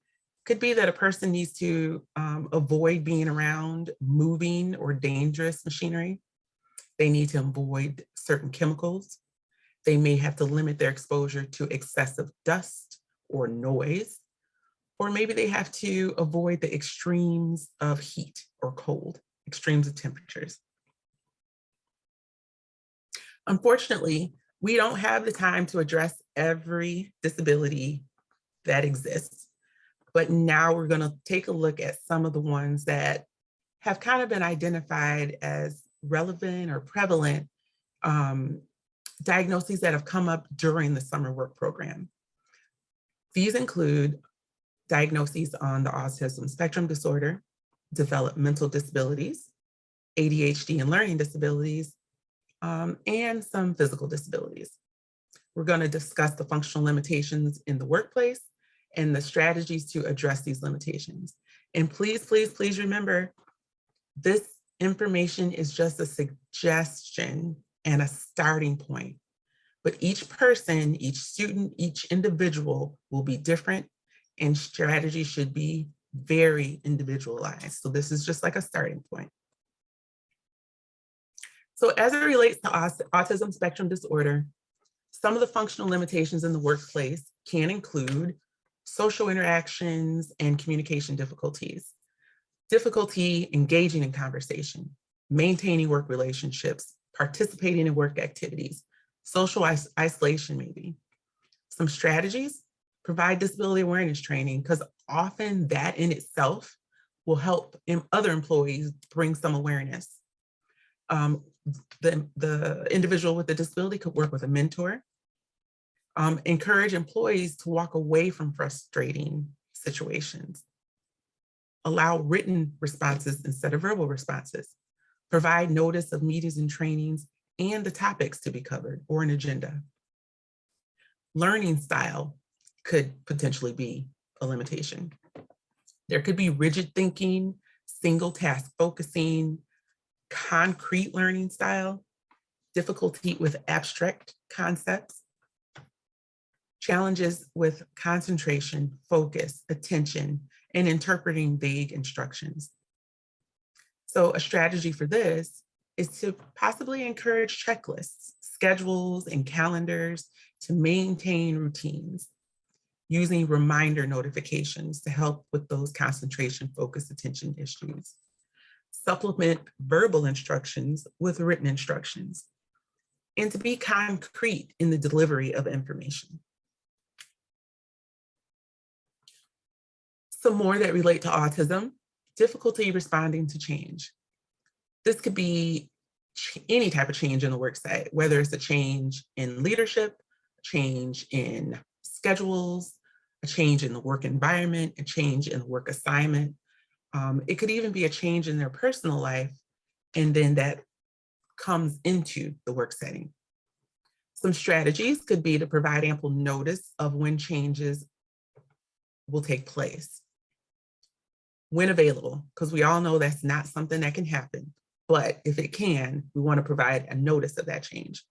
could be that a person needs to avoid being around moving or dangerous machinery. They need to avoid certain chemicals. They may have to limit their exposure to excessive dust or noise, or maybe they have to avoid the extremes of heat or cold, extremes of temperatures. Unfortunately, we don't have the time to address every disability that exists, but now we're going to take a look at some of the ones that have kind of been identified as relevant or prevalent diagnoses that have come up during the summer work program. These include diagnoses on the autism spectrum disorder, developmental disabilities, ADHD and learning disabilities, and some physical disabilities. We're going to discuss the functional limitations in the workplace and the strategies to address these limitations. And please, please, please remember, this information is just a suggestion and a starting point. But each person, each student, each individual will be different, and strategy should be very individualized. So this is just like a starting point. So as it relates to autism spectrum disorder, some of the functional limitations in the workplace can include social interactions and communication difficulties, difficulty engaging in conversation, maintaining work relationships, participating in work activities, social isolation maybe. Some strategies: provide disability awareness training, because often that in itself will help other employees bring some awareness. The individual with the disability could work with a mentor. Encourage employees to walk away from frustrating situations. Allow written responses instead of verbal responses. Provide notice of meetings and trainings and the topics to be covered or an agenda. Learning style could potentially be a limitation. There could be rigid thinking, single task focusing, concrete learning style, difficulty with abstract concepts, challenges with concentration, focus, attention, and interpreting vague instructions. So a strategy for this is to possibly encourage checklists, schedules, and calendars to maintain routines, using reminder notifications to help with those concentration, focus, attention issues. Supplement verbal instructions with written instructions, and to be concrete in the delivery of information. Some more that relate to autism: difficulty responding to change. This could be any type of change in the work site, whether it's a change in leadership, change in schedules, a change in the work environment, a change in the work assignment. It could even be a change in their personal life, and then that comes into the work setting. Some strategies could be to provide ample notice of when changes will take place, when available, because we all know that's not something that can happen. But if it can, we want to provide a notice of that change.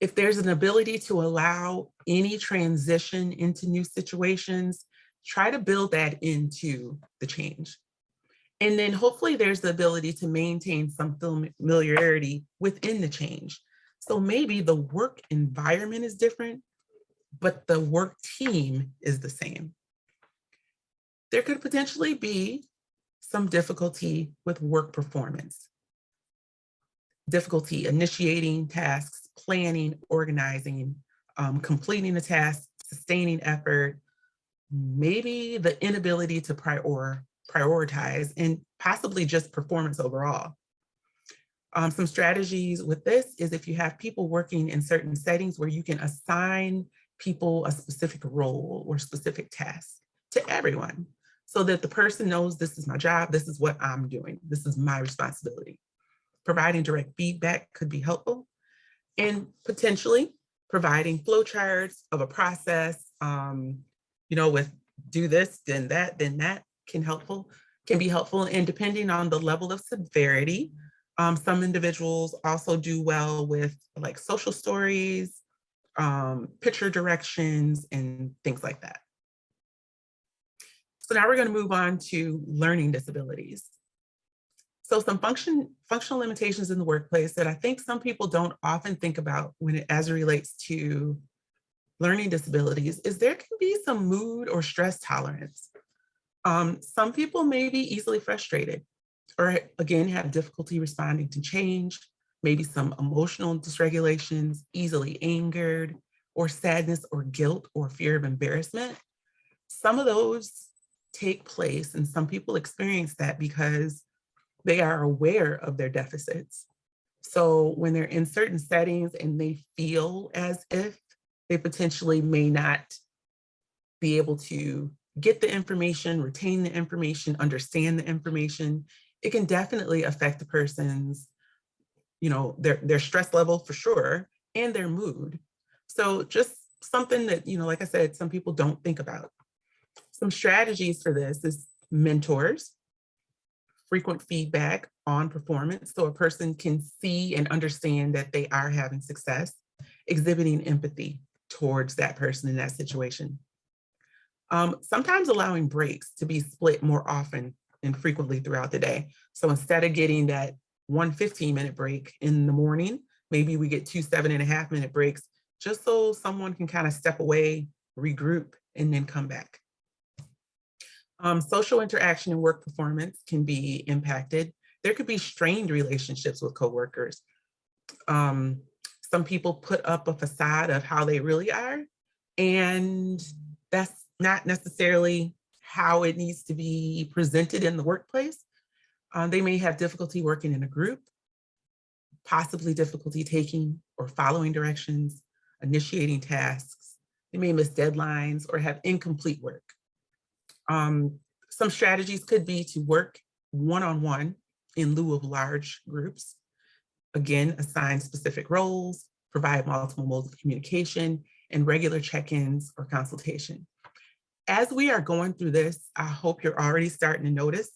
If there's an ability to allow any transition into new situations, try to build that into the change. And then hopefully there's the ability to maintain some familiarity within the change. So maybe the work environment is different, but the work team is the same. There could potentially be some difficulty with work performance. Difficulty initiating tasks, planning, organizing, completing a task, sustaining effort, maybe the inability to prioritize, and possibly just performance overall. Some strategies with this is if you have people working in certain settings where you can assign people a specific role or specific task to everyone, so that the person knows this is my job, this is what I'm doing, this is my responsibility. Providing direct feedback could be helpful, and potentially providing flowcharts of a process, with do this, then that can be helpful. And depending on the level of severity, some individuals also do well with like social stories, picture directions, and things like that. So now we're going to move on to learning disabilities. So some functional limitations in the workplace that I think some people don't often think about as it relates to learning disabilities is there can be some mood or stress tolerance. Some people may be easily frustrated, or again, have difficulty responding to change, maybe some emotional dysregulations, easily angered, or sadness or guilt or fear of embarrassment. Some of those take place, and some people experience that because they are aware of their deficits. So when they're in certain settings and they feel as if they potentially may not be able to get the information, retain the information, understand the information, it can definitely affect the person's, their stress level for sure, and their mood. So just something that, like I said, some people don't think about. Some strategies for this is mentors, frequent feedback on performance so a person can see and understand that they are having success, exhibiting empathy towards that person in that situation. Sometimes allowing breaks to be split more often and frequently throughout the day. So instead of getting that 1 15-minute break in the morning, maybe we get 2 7.5-minute breaks, just so someone can kind of step away, regroup, and then come back. Social interaction and work performance can be impacted. There could be strained relationships with coworkers. Some people put up a facade of how they really are, and that's not necessarily how it needs to be presented in the workplace. They may have difficulty working in a group, possibly difficulty taking or following directions, initiating tasks. They may miss deadlines or have incomplete work. Some strategies could be to work one-on-one in lieu of large groups. Again, assign specific roles, provide multiple modes of communication, and regular check-ins or consultation. as we are going through this, I hope you're already starting to notice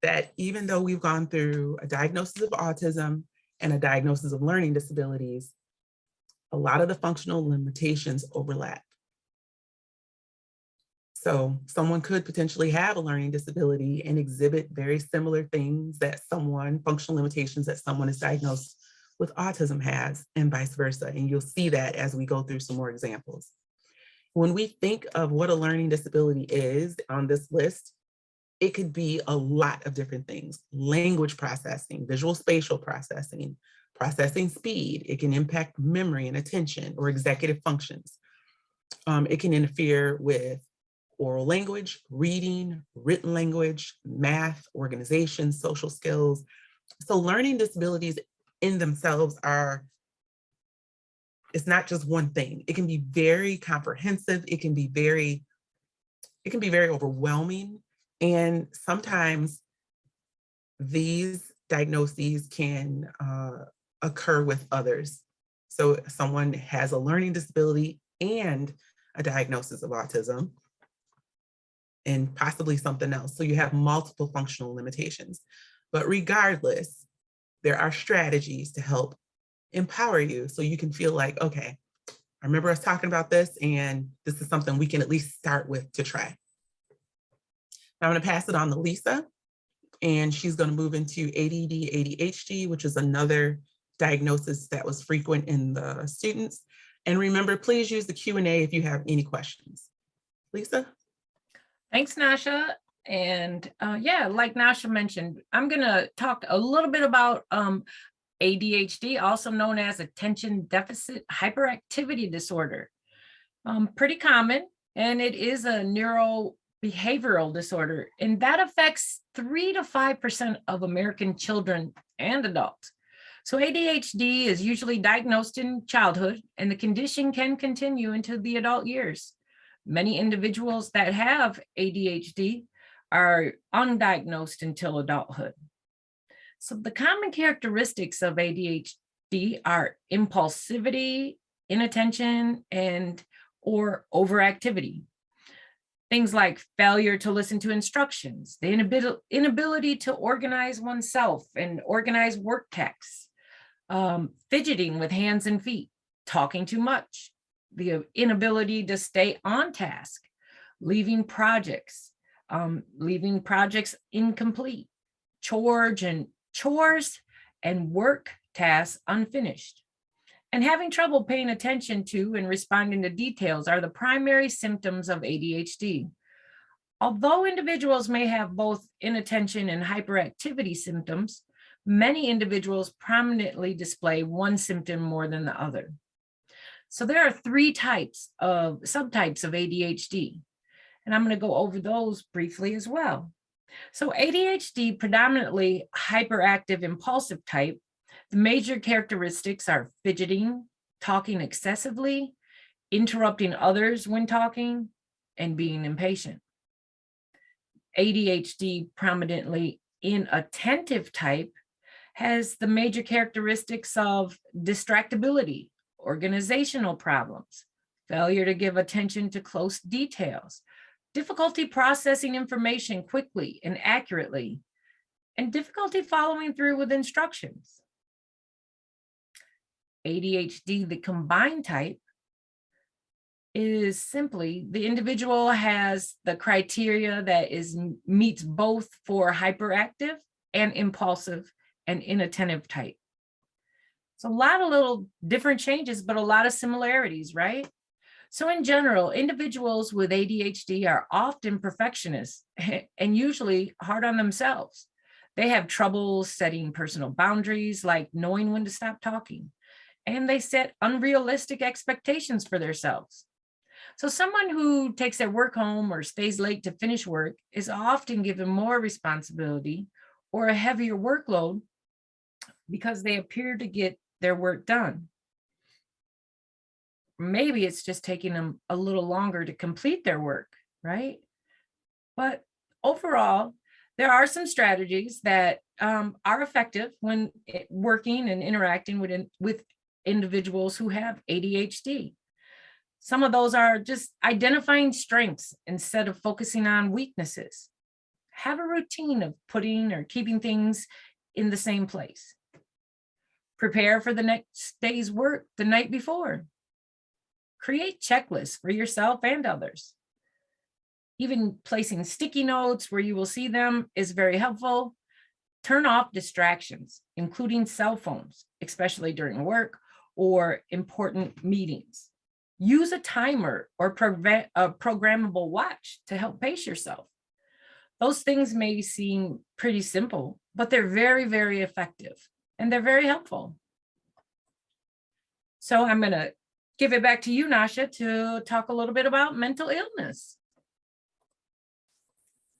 that even though we've gone through a diagnosis of autism and a diagnosis of learning disabilities, a lot of the functional limitations overlap. So someone could potentially have a learning disability and exhibit very similar things that functional limitations that someone is diagnosed with autism has, and vice versa. And you'll see that as we go through some more examples. When we think of what a learning disability is on this list, it could be a lot of different things: language processing, visual spatial processing, processing speed. It can impact memory and attention or executive functions. It can interfere with oral language, reading, written language, math, organization, social skills. So learning disabilities in themselves it's not just one thing. It can be very comprehensive. It can be very overwhelming. And sometimes these diagnoses can occur with others. So someone has a learning disability and a diagnosis of autism, and possibly something else. So you have multiple functional limitations. But regardless, there are strategies to help empower you so you can feel like, okay, I remember us talking about this, and this is something we can at least start with to try. Now I'm gonna pass it on to Lisa, and she's gonna move into ADD, ADHD, which is another diagnosis that was frequent in the students. And remember, please use the Q&A if you have any questions. Lisa? Thanks, Nasha. And yeah, like Nasha mentioned, I'm gonna talk a little bit about ADHD, also known as attention deficit hyperactivity disorder. Pretty common, and it is a neurobehavioral disorder, and that affects 3 to 5% of American children and adults. So ADHD is usually diagnosed in childhood, and the condition can continue into the adult years. Many individuals that have ADHD are undiagnosed until adulthood. So the common characteristics of ADHD are impulsivity, inattention, or overactivity. Things like failure to listen to instructions, the inability to organize oneself and organize work tasks, fidgeting with hands and feet, talking too much, the inability to stay on task, leaving projects incomplete, chores and work tasks unfinished, and having trouble paying attention to and responding to details are the primary symptoms of ADHD. Although individuals may have both inattention and hyperactivity symptoms, many individuals prominently display one symptom more than the other. So there are 3 subtypes of ADHD, and I'm going to go over those briefly as well. So ADHD, predominantly hyperactive impulsive type, the major characteristics are fidgeting, talking excessively, interrupting others when talking, and being impatient. ADHD, prominently inattentive type, has the major characteristics of distractibility, organizational problems, failure to give attention to close details, difficulty processing information quickly and accurately, and difficulty following through with instructions. ADHD, the combined type, is simply the individual has the criteria that meets both for hyperactive and impulsive and inattentive type. So a lot of little different changes, but a lot of similarities, right? So in general, individuals with ADHD are often perfectionists and usually hard on themselves. They have trouble setting personal boundaries, like knowing when to stop talking, and they set unrealistic expectations for themselves. So someone who takes their work home or stays late to finish work is often given more responsibility or a heavier workload because they appear to get their work done. Maybe it's just taking them a little longer to complete their work, right? But overall, there are some strategies that are effective when working and interacting with individuals who have ADHD. Some of those are just identifying strengths instead of focusing on weaknesses. Have a routine of putting or keeping things in the same place. Prepare for the next day's work the night before. Create checklists for yourself and others. Even placing sticky notes where you will see them is very helpful. Turn off distractions, including cell phones, especially during work or important meetings. Use a timer or a programmable watch to help pace yourself. Those things may seem pretty simple, but they're very, very effective and they're very helpful. So I'm going to give it back to you, Nasha, to talk a little bit about mental illness.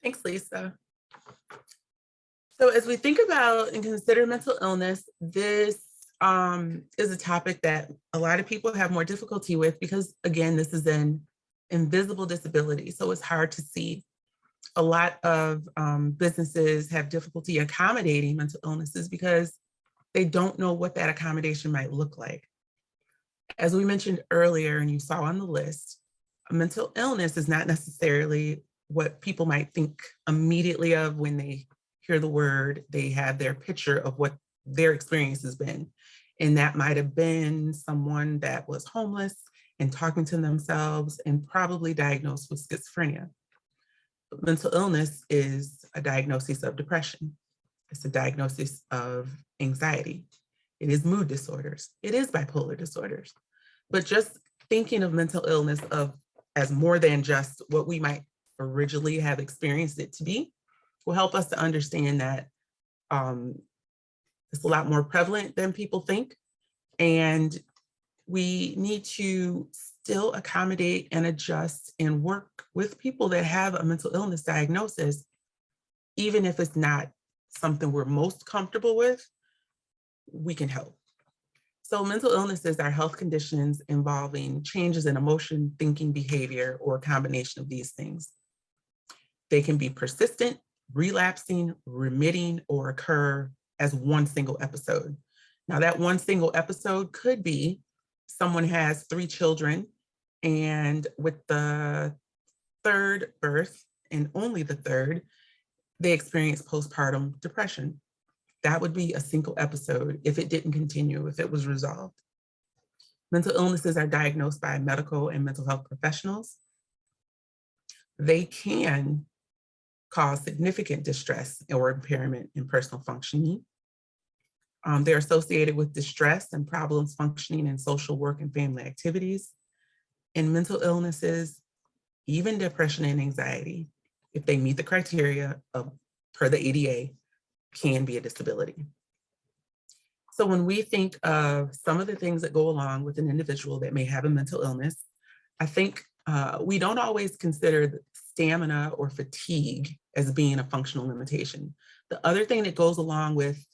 Thanks, Lisa. So as we think about and consider mental illness, this is a topic that a lot of people have more difficulty with because, again, this is an invisible disability, so it's hard to see. A lot of businesses have difficulty accommodating mental illnesses because they don't know what that accommodation might look like. As we mentioned earlier, and you saw on the list, a mental illness is not necessarily what people might think immediately of when they hear the word. They have their picture of what their experience has been. And that might have been someone that was homeless and talking to themselves and probably diagnosed with schizophrenia. But mental illness is a diagnosis of depression. It's a diagnosis of anxiety. It is mood disorders. It is bipolar disorders. But just thinking of mental illness as more than just what we might originally have experienced it to be will help us to understand that it's a lot more prevalent than people think. And we need to still accommodate and adjust and work with people that have a mental illness diagnosis, even if it's not something we're most comfortable with, we can help. So mental illnesses are health conditions involving changes in emotion, thinking, behavior, or a combination of these things. They can be persistent, relapsing, remitting, or occur as one single episode. Now that one single episode could be someone has 3 children and with the third birth and only the third, they experience postpartum depression. That would be a single episode if it didn't continue, if it was resolved. Mental illnesses are diagnosed by medical and mental health professionals. They can cause significant distress or impairment in personal functioning. They're associated with distress and problems functioning in social work and family activities. And mental illnesses, even depression and anxiety, if they meet the criteria per the ADA, can be a disability. So when we think of some of the things that go along with an individual that may have a mental illness, I think we don't always consider stamina or fatigue as being a functional limitation. The other thing that goes along with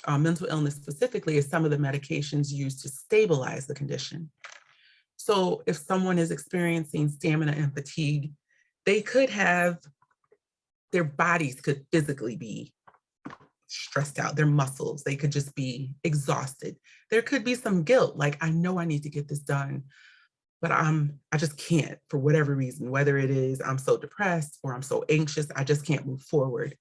mental illness specifically is some of the medications used to stabilize the condition. So if someone is experiencing stamina and fatigue, they could have, their bodies could physically be stressed out, their muscles, they could just be exhausted. There could be some guilt, like I know I need to get this done, but I just can't for whatever reason, whether it is I'm so depressed or I'm so anxious, I just can't move forward.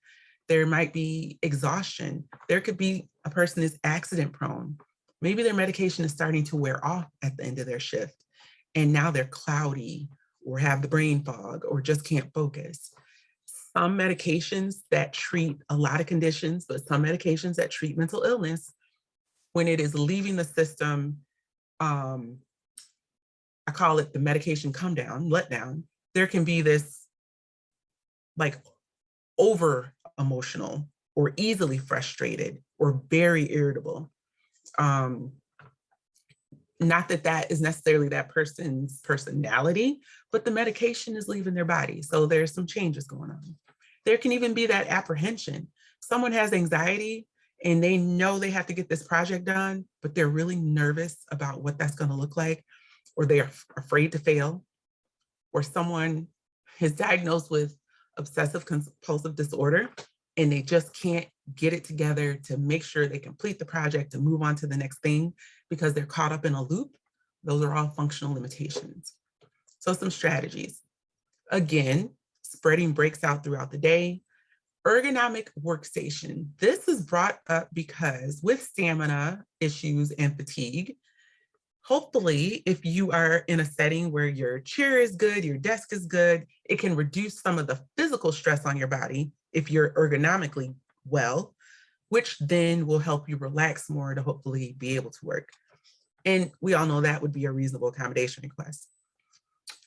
There might be exhaustion. There could be a person is accident prone. Maybe their medication is starting to wear off at the end of their shift. And now they're cloudy or have the brain fog or just can't focus. Some medications that treat a lot of conditions, but some medications that treat mental illness, when it is leaving the system, I call it the medication come down, let down, there can be this like over emotional or easily frustrated or very irritable. Not that that is necessarily that person's personality, but the medication is leaving their body. So there's some changes going on. There can even be that apprehension. Someone has anxiety and they know they have to get this project done, but they're really nervous about what that's going to look like, or they're afraid to fail, or someone is diagnosed with obsessive compulsive disorder and they just can't get it together to make sure they complete the project and move on to the next thing because they're caught up in a loop. Those are all functional limitations. So some strategies. Again, spreading breaks out throughout the day. Ergonomic workstation. This is brought up because with stamina issues and fatigue, hopefully, if you are in a setting where your chair is good, your desk is good, it can reduce some of the physical stress on your body if you're ergonomically well, which then will help you relax more to hopefully be able to work. And we all know that would be a reasonable accommodation request.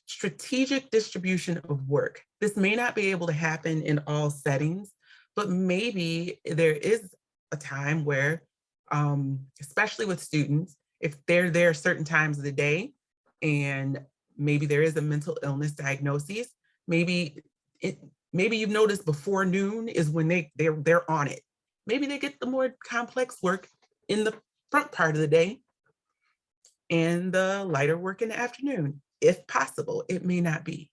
Strategic distribution of work. This may not be able to happen in all settings, but maybe there is a time where, especially with students, if they're there certain times of the day and maybe there is a mental illness diagnosis, maybe you've noticed before noon is when they're on it. Maybe they get the more complex work in the front part of the day and the lighter work in the afternoon. If possible, it may not be.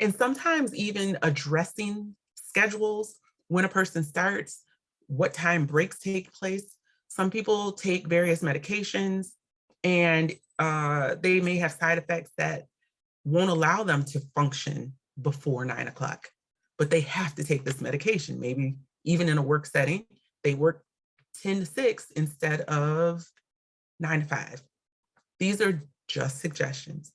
And sometimes even addressing schedules, when a person starts, what time breaks take place. Some people take various medications and they may have side effects that won't allow them to function before 9 o'clock, but they have to take this medication. Maybe even in a work setting, they work 10 to 6 instead of 9 to 5. These are just suggestions.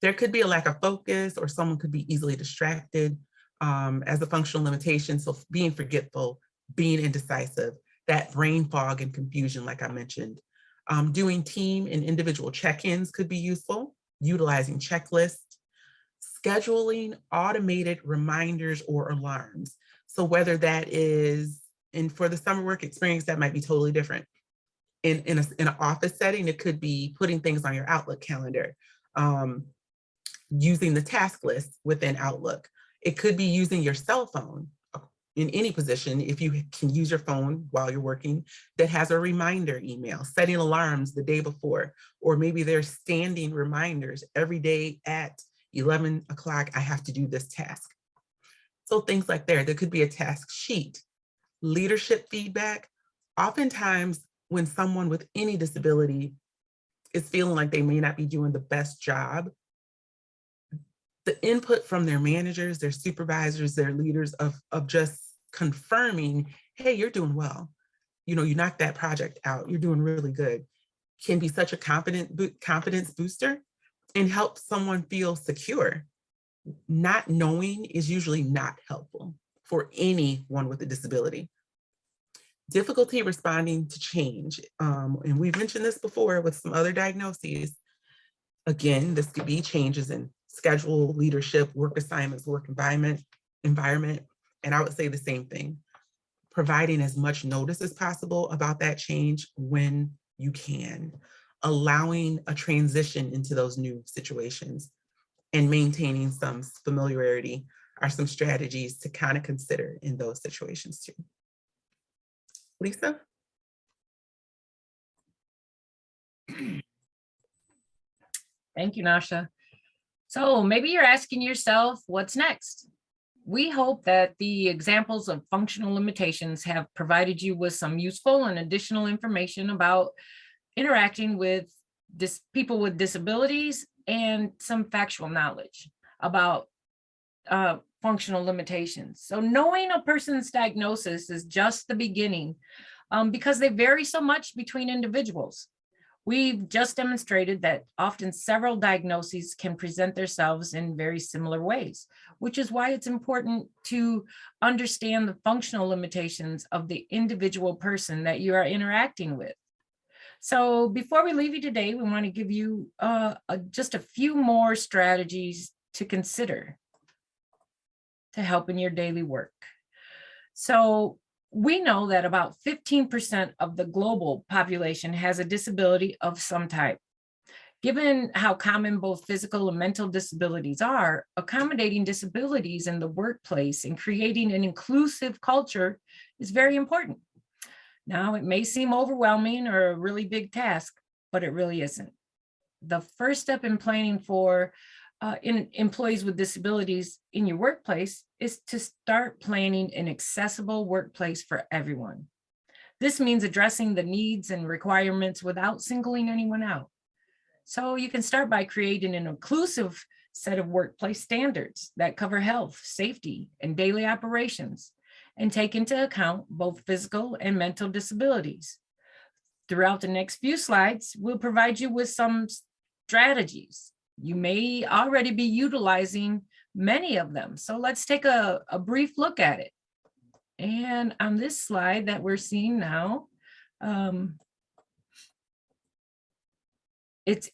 There could be a lack of focus or someone could be easily distracted as a functional limitation. So being forgetful, being indecisive, that brain fog and confusion, like I mentioned. Doing team and individual check-ins could be useful, utilizing checklists, scheduling automated reminders or alarms. So whether that is, and for the summer work experience, that might be totally different. In an office setting, it could be putting things on your Outlook calendar, using the task list within Outlook. It could be using your cell phone in any position, if you can use your phone while you're working, that has a reminder email, setting alarms the day before, or maybe there's standing reminders every day at 11 o'clock, I have to do this task. So things like that. There could be a task sheet. Leadership feedback. Oftentimes, when someone with any disability is feeling like they may not be doing the best job, the input from their managers, their supervisors, their leaders of just confirming, hey, you're doing well. You know, you knocked that project out. You're doing really good. Can be such a confidence booster and help someone feel secure. Not knowing is usually not helpful for anyone with a disability. Difficulty responding to change. And we've mentioned this before with some other diagnoses. Again, this could be changes in schedule, leadership, work assignments, work environment. And I would say the same thing, providing as much notice as possible about that change when you can, allowing a transition into those new situations and maintaining some familiarity are some strategies to kind of consider in those situations too. Lisa? Thank you, Nasha. So maybe you're asking yourself, what's next? We hope that the examples of functional limitations have provided you with some useful and additional information about interacting with people with disabilities and some factual knowledge about functional limitations. So knowing a person's diagnosis is just the beginning because they vary so much between individuals. We've just demonstrated that often several diagnoses can present themselves in very similar ways, which is why it's important to understand the functional limitations of the individual person that you are interacting with. So before we leave you today, we want to give you just a few more strategies to consider to help in your daily work. So we know that about 15% of the global population has a disability of some type. Given how common both physical and mental disabilities are, accommodating disabilities in the workplace and creating an inclusive culture is very important. Now, it may seem overwhelming or a really big task, but it really isn't. The first step in planning for employees with disabilities in your workplace is to start planning an accessible workplace for everyone. This means addressing the needs and requirements without singling anyone out. So you can start by creating an inclusive set of workplace standards that cover health, safety, and daily operations, and take into account both physical and mental disabilities. Throughout the next few slides, we'll provide you with some strategies. You may already be utilizing many of them. So let's take a brief look at it. And on this slide that we're seeing now, it's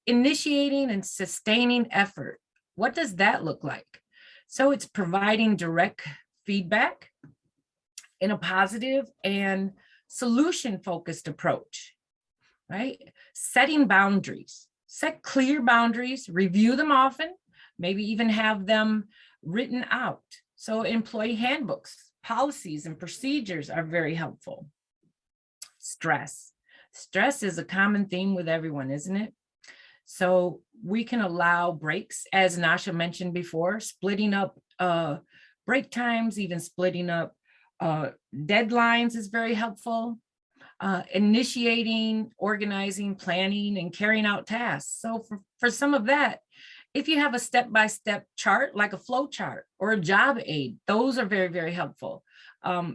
initiating and sustaining effort. What does that look like? So it's providing direct feedback in a positive and solution-focused approach, right? Setting boundaries, set clear boundaries, review them often, maybe even have them written out. So employee handbooks, policies, and procedures are very helpful. Stress. Stress is a common theme with everyone, isn't it? So we can allow breaks, as Nasha mentioned before, splitting up break times, even splitting up deadlines is very helpful. Initiating, organizing, planning, and carrying out tasks. So for some of that, if you have a step-by-step chart, like a flow chart or a job aid, those are very, very helpful.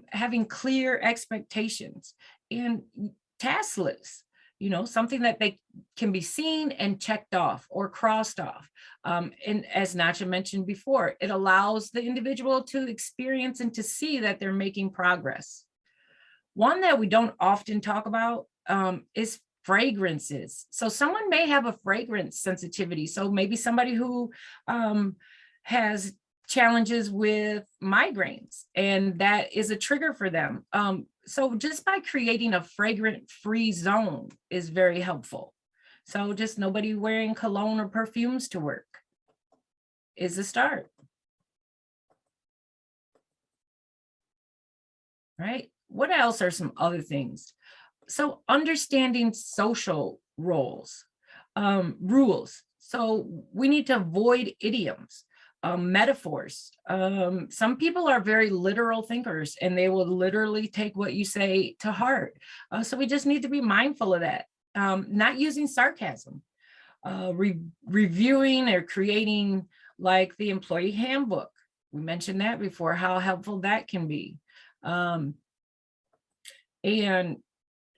Having clear expectations and task lists, you know, something that they can be seen and checked off or crossed off. And as Nacha mentioned before, it allows the individual to experience and to see that they're making progress. One that we don't often talk about is fragrances. So someone may have a fragrance sensitivity. So maybe somebody who has challenges with migraines, and that is a trigger for them. So just by creating a fragrant-free zone is very helpful. So just nobody wearing cologne or perfumes to work is a start. Right? What else are some other things? So understanding social roles, rules. So we need to avoid idioms, metaphors. Some people are very literal thinkers and they will literally take what you say to heart. So we just need to be mindful of that. Not using sarcasm, reviewing or creating like the employee handbook. We mentioned that before, how helpful that can be. And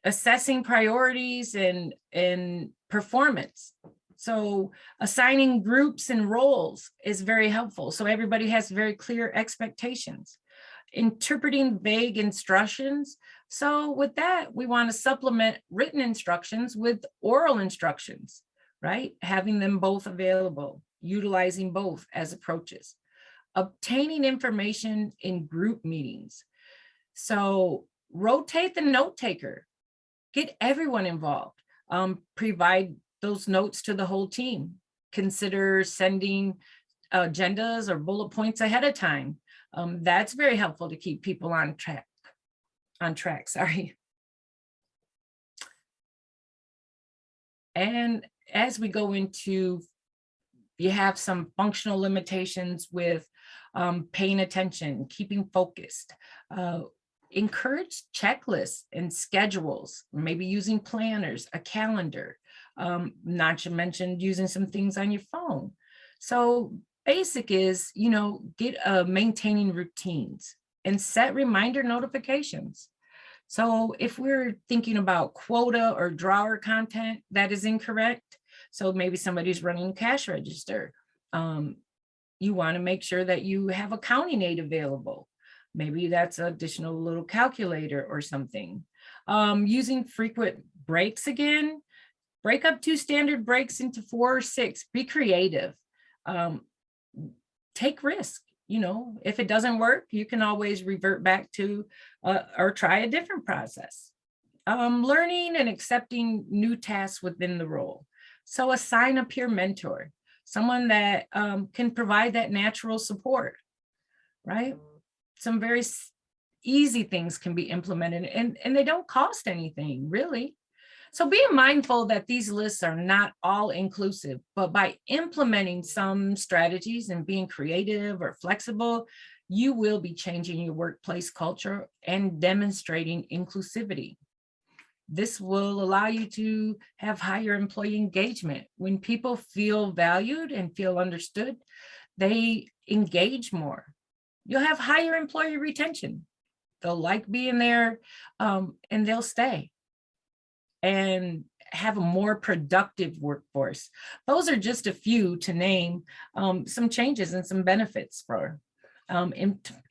assessing priorities and performance. So assigning groups and roles is very helpful. So everybody has very clear expectations. Interpreting vague instructions. So with that, we want to supplement written instructions with oral instructions, right? Having them both available, utilizing both as approaches. Obtaining information in group meetings. So rotate the note taker, get everyone involved, provide those notes to the whole team. Consider sending agendas or bullet points ahead of time. That's very helpful to keep people on track, sorry. And as we go into, you have some functional limitations with paying attention, keeping focused. Encourage checklists and schedules, maybe using planners, a calendar, not to mention using some things on your phone. So basic is, you know, get maintaining routines and set reminder notifications. So if we're thinking about quota or drawer content that is incorrect, so maybe somebody's running cash register, you want to make sure that you have a counting aid available. Maybe that's an additional little calculator or something. Using frequent breaks again, break up 2 standard breaks into 4 or 6, be creative. Take risk, you know, if it doesn't work, you can always revert back to or try a different process. Learning and accepting new tasks within the role. So assign a peer mentor, someone that can provide that natural support, right? Some very easy things can be implemented and they don't cost anything really. So being mindful that these lists are not all inclusive, but by implementing some strategies and being creative or flexible, you will be changing your workplace culture and demonstrating inclusivity. This will allow you to have higher employee engagement. When people feel valued and feel understood, they engage more. You'll have higher employee retention. They'll like being there, and they'll stay and have a more productive workforce. Those are just a few to name some changes and some benefits for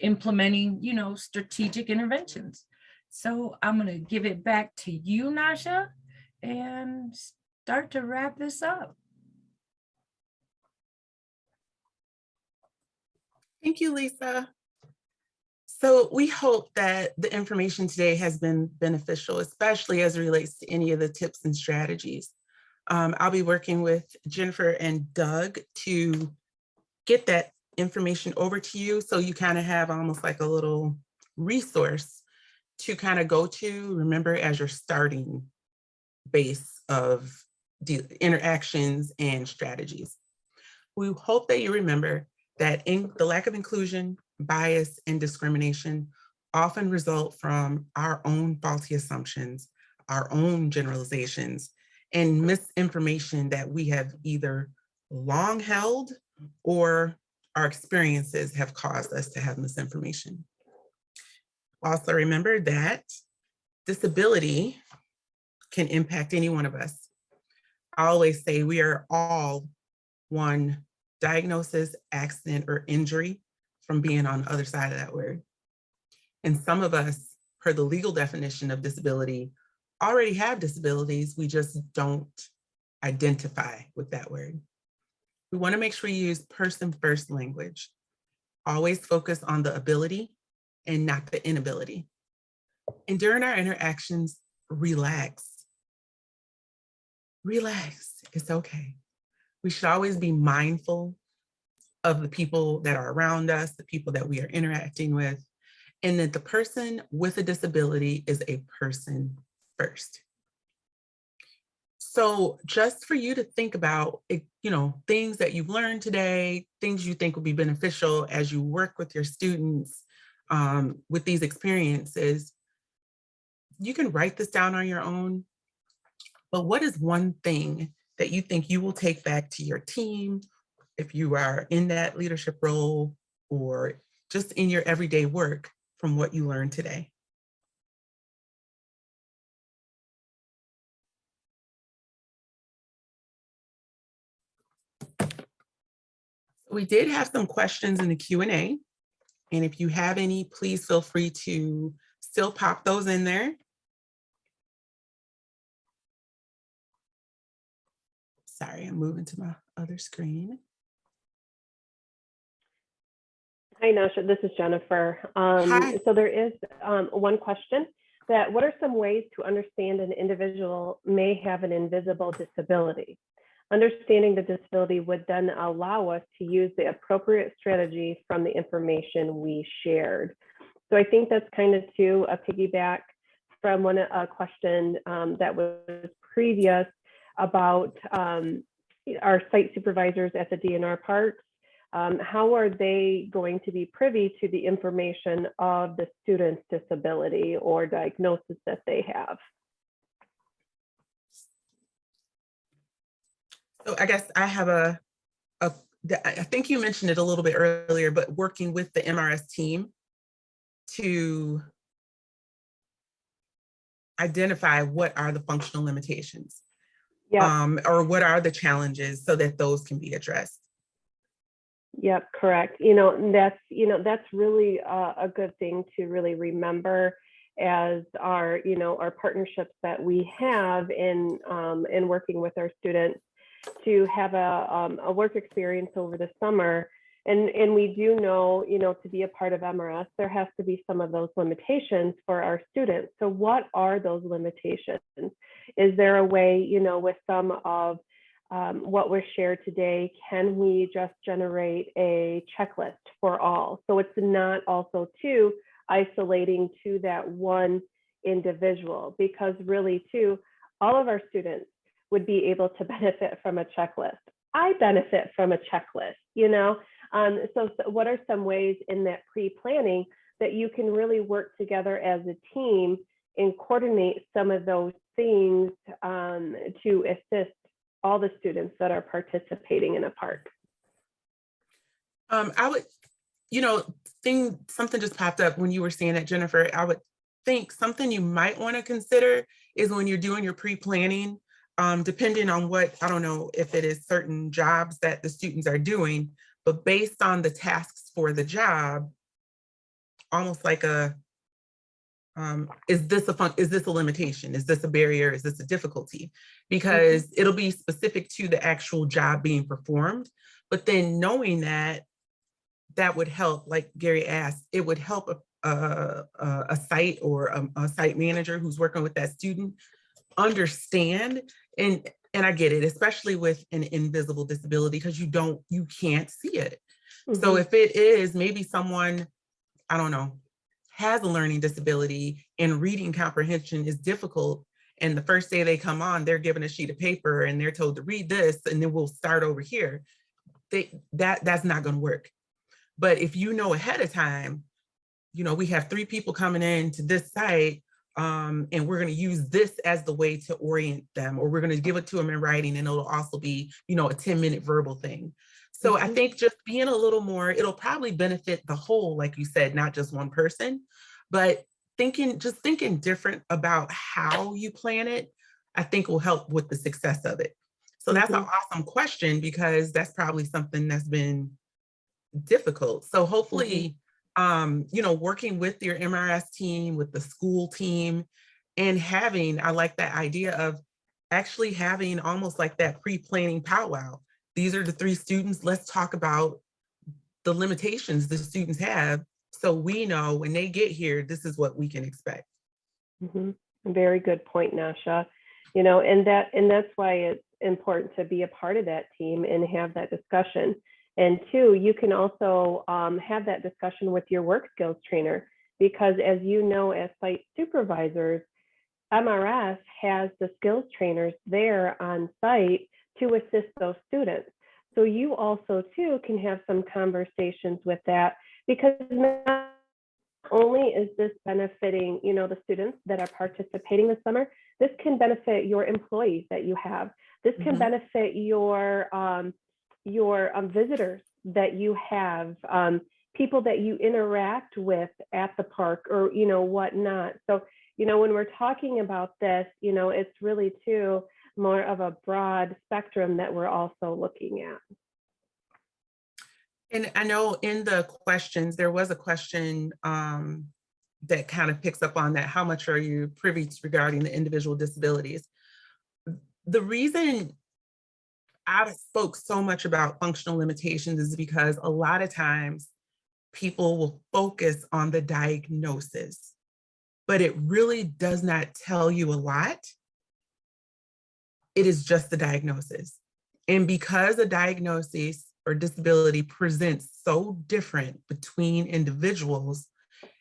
implementing, strategic interventions. So I'm going to give it back to you, Nasha, and start to wrap this up. Thank you, Lisa. So we hope that the information today has been beneficial, especially as it relates to any of the tips and strategies. I'll be working with Jennifer and Doug to get that information over to you so you kind of have almost like a little resource to kind of go to, remember, as your starting base of the interactions and strategies. We hope that you remember that the lack of inclusion, bias, and discrimination often result from our own faulty assumptions, our own generalizations, and misinformation that we have either long held or our experiences have caused us to have misinformation. Also remember that disability can impact any one of us. I always say we are all one diagnosis, accident, or injury from being on the other side of that word. And some of us, per the legal definition of disability, already have disabilities, we just don't identify with that word. We want to make sure you use person-first language. Always focus on the ability and not the inability. And during our interactions, relax. Relax, it's okay. We should always be mindful of the people that are around us, the people that we are interacting with, and that the person with a disability is a person first. So just for you to think about, things that you've learned today, things you think will be beneficial as you work with your students with these experiences, you can write this down on your own. But what is one thing that you think you will take back to your team if you are in that leadership role or just in your everyday work from what you learned today? We did have some questions in the Q&A, and if you have any, please feel free to still pop those in there. Sorry, I'm moving to my other screen. Hi, Nasha, this is Jennifer. Hi. So there is one question that what are some ways to understand an individual may have an invisible disability? Understanding the disability would then allow us to use the appropriate strategy from the information we shared. So I think that's kind of to a piggyback from a question that was previous about our site supervisors at the DNR parks. How are they going to be privy to the information of the student's disability or diagnosis that they have? So I guess I have I think you mentioned it a little bit earlier, but working with the MRS team to identify what are the functional limitations, or what are the challenges so that those can be addressed. Yep, correct. That's really a good thing to really remember as our partnerships that we have in working with our students to have a work experience over the summer. And we do know, to be a part of MRS, there has to be some of those limitations for our students. So what are those limitations? Is there a way, with some of what was shared today, can we just generate a checklist for all? So it's not also too isolating to that one individual, because really too, all of our students would be able to benefit from a checklist. I benefit from a checklist, so what are some ways in that pre-planning that you can really work together as a team and coordinate some of those things to assist all the students that are participating in a park? I would, something just popped up when you were saying that, Jennifer. I would think something you might want to consider is when you're doing your pre-planning, depending on what, I don't know if it is certain jobs that the students are doing, but based on the tasks for the job, almost like is this a limitation? Is this a barrier? Is this a difficulty? Because it'll be specific to the actual job being performed. But then knowing that would help, like Gary asked, it would help a site or a site manager who's working with that student understand. And I get it, especially with an invisible disability, because you can't see it. So if it is maybe someone, I don't know, has a learning disability and reading comprehension is difficult, and the first day they come on, they're given a sheet of paper and they're told to read this, and then we'll start over here. That's not going to work. But if you know ahead of time, we have 3 people coming in to this site, and we're going to use this as the way to orient them, or we're going to give it to them in writing, and it'll also be, a 10-minute verbal thing. So I think just being a little more, it'll probably benefit the whole, like you said, not just one person, but thinking different about how you plan it, I think will help with the success of it. So that's an awesome question, because that's probably something that's been difficult. So hopefully, working with your MRS team, with the school team, and I like that idea of actually having almost like that pre-planning powwow. These are the 3 students. Let's talk about the limitations the students have, so we know when they get here, this is what we can expect. Very good point, Nasha. And that's why it's important to be a part of that team and have that discussion. And 2, you can also have that discussion with your work skills trainer, because as you know, as site supervisors, MRS has the skills trainers there on site to assist those students. So you also too can have some conversations with that, because not only is this benefiting, the students that are participating this summer, this can benefit your employees that you have. This can benefit your visitors that you have, people that you interact with at the park, or whatnot. So when we're talking about this, it's really too more of a broad spectrum that we're also looking at. And I know in the questions, there was a question that kind of picks up on that. How much are you privy to regarding the individual disabilities? The reason I spoke so much about functional limitations is because a lot of times people will focus on the diagnosis, but it really does not tell you a lot. It is just the diagnosis. And because a diagnosis or disability presents so different between individuals,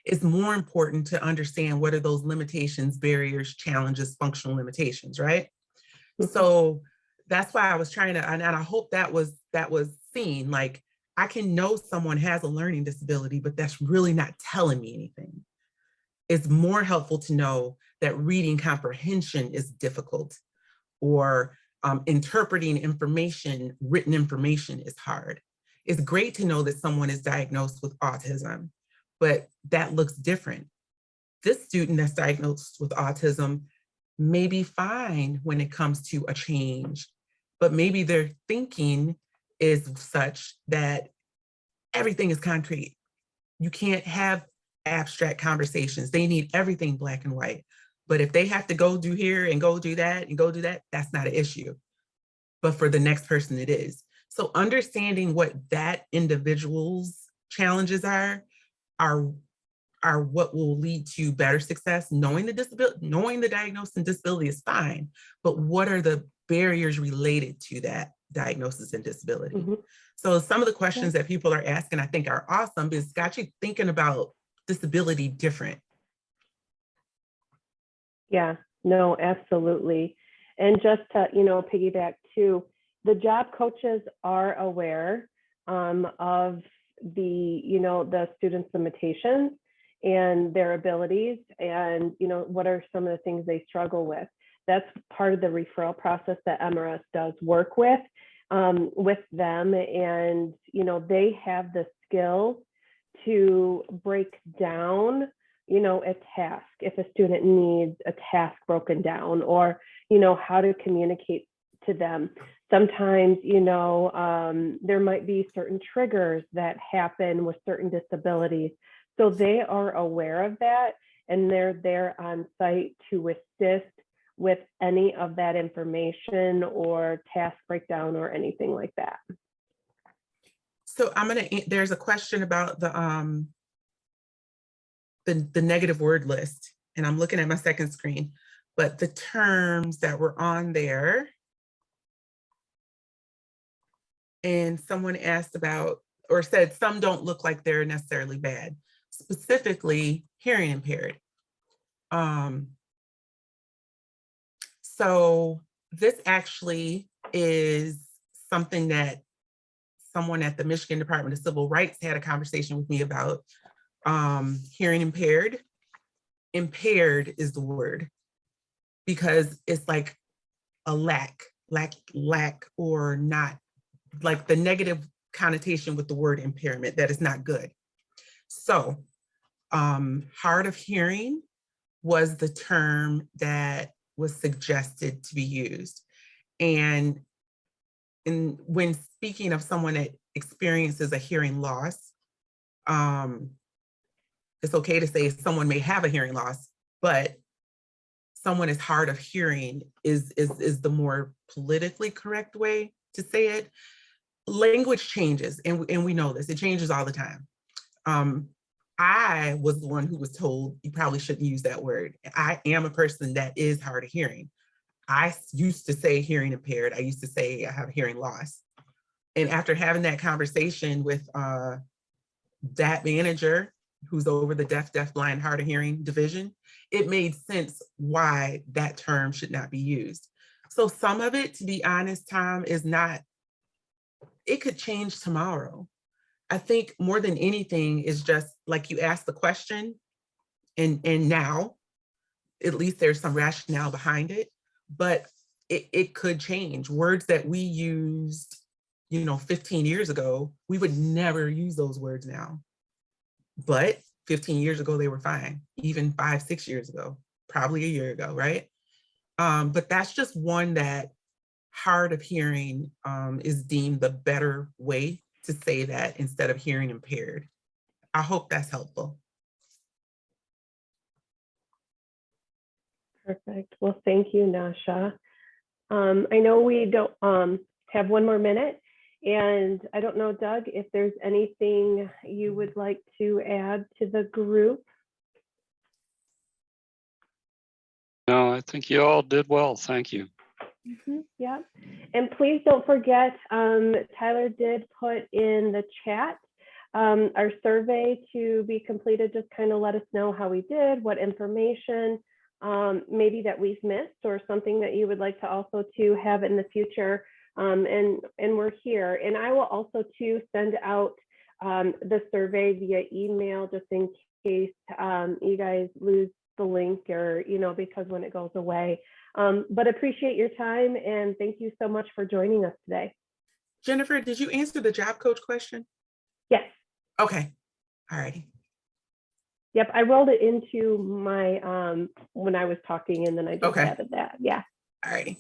it's more important to understand what are those limitations, barriers, challenges, functional limitations, right? So that's why I was trying to, and I hope that was seen. Like, I can know someone has a learning disability, but that's really not telling me anything. It's more helpful to know that reading comprehension is difficult, or interpreting information, written information, is hard. It's great to know that someone is diagnosed with autism, but that looks different. This student that's diagnosed with autism may be fine when it comes to a change, but maybe their thinking is such that everything is concrete. You can't have abstract conversations. They need everything black and white. But if they have to go do here and go do that and go do that, that's not an issue. But for the next person, it is. So understanding what that individual's challenges are what will lead to better success. Knowing the disability, knowing the diagnosis and disability is fine, but what are the barriers related to that diagnosis and disability? So some of the questions that people are asking, I think, are awesome, because it's got you thinking about disability different. Yeah, no, absolutely. And just to, piggyback too, the job coaches are aware of the students' limitations, and their abilities, and what are some of the things they struggle with. That's part of the referral process that MRS does work with them, and they have the skills to break down a task, if a student needs a task broken down, or how to communicate to them. Sometimes there might be certain triggers that happen with certain disabilities, so they are aware of that, and they're there on site to assist with any of that information or task breakdown or anything like that. So there's a question about the negative word list, and I'm looking at my second screen, but the terms that were on there, and someone asked about, or said some don't look like they're necessarily bad, specifically hearing impaired. So this actually is something that someone at the Michigan Department of Civil Rights had a conversation with me about. Hearing impaired. Impaired is the word, because it's like a lack, or not, like the negative connotation with the word impairment, that is not good. So hard of hearing was the term that was suggested to be used. And when speaking of someone that experiences a hearing loss, it's okay to say someone may have a hearing loss, but someone is hard of hearing is the more politically correct way to say it. Language changes, and we know this, it changes all the time. I was the one who was told you probably shouldn't use that word. I am a person that is hard of hearing. I used to say hearing impaired. I used to say I have hearing loss. And after having that conversation with that manager who's over the deaf, blind, hard of hearing division, it made sense why that term should not be used. So some of it, to be honest, Tom, is not, it could change tomorrow. I think more than anything is just like you asked the question, and now at least there's some rationale behind it, but it could change. Words that we used 15 years ago, we would never use those words now. But 15 years ago, they were fine. Even 5-6 years ago, probably a year ago, right? But that's just one that hard of hearing is deemed the better way to say that instead of hearing impaired. I hope that's helpful. Perfect. Well, thank you, Nasha. I know we don't have one more minute, and I don't know, Doug, if there's anything you would like to add to the group. No, I think you all did well. Thank you. Yeah, and please don't forget, Tyler did put in the chat our survey to be completed. Just kind of let us know how we did, what information maybe that we've missed, or something that you would like to also to have in the future. And we're here. And I will also to send out the survey via email, just in case you guys lose the link, or because when it goes away. But appreciate your time, and thank you so much for joining us today. Jennifer, did you answer the job coach question? Yes. Okay. All righty. Yep, I rolled it into my when I was talking, and then I just added that. Yeah. All righty.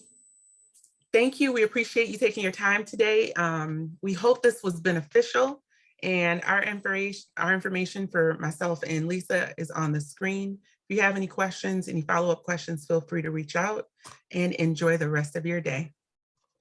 Thank you. We appreciate you taking your time today. We hope this was beneficial, and our information for myself and Lisa is on the screen. If you have any questions, any follow-up questions, feel free to reach out, and enjoy the rest of your day.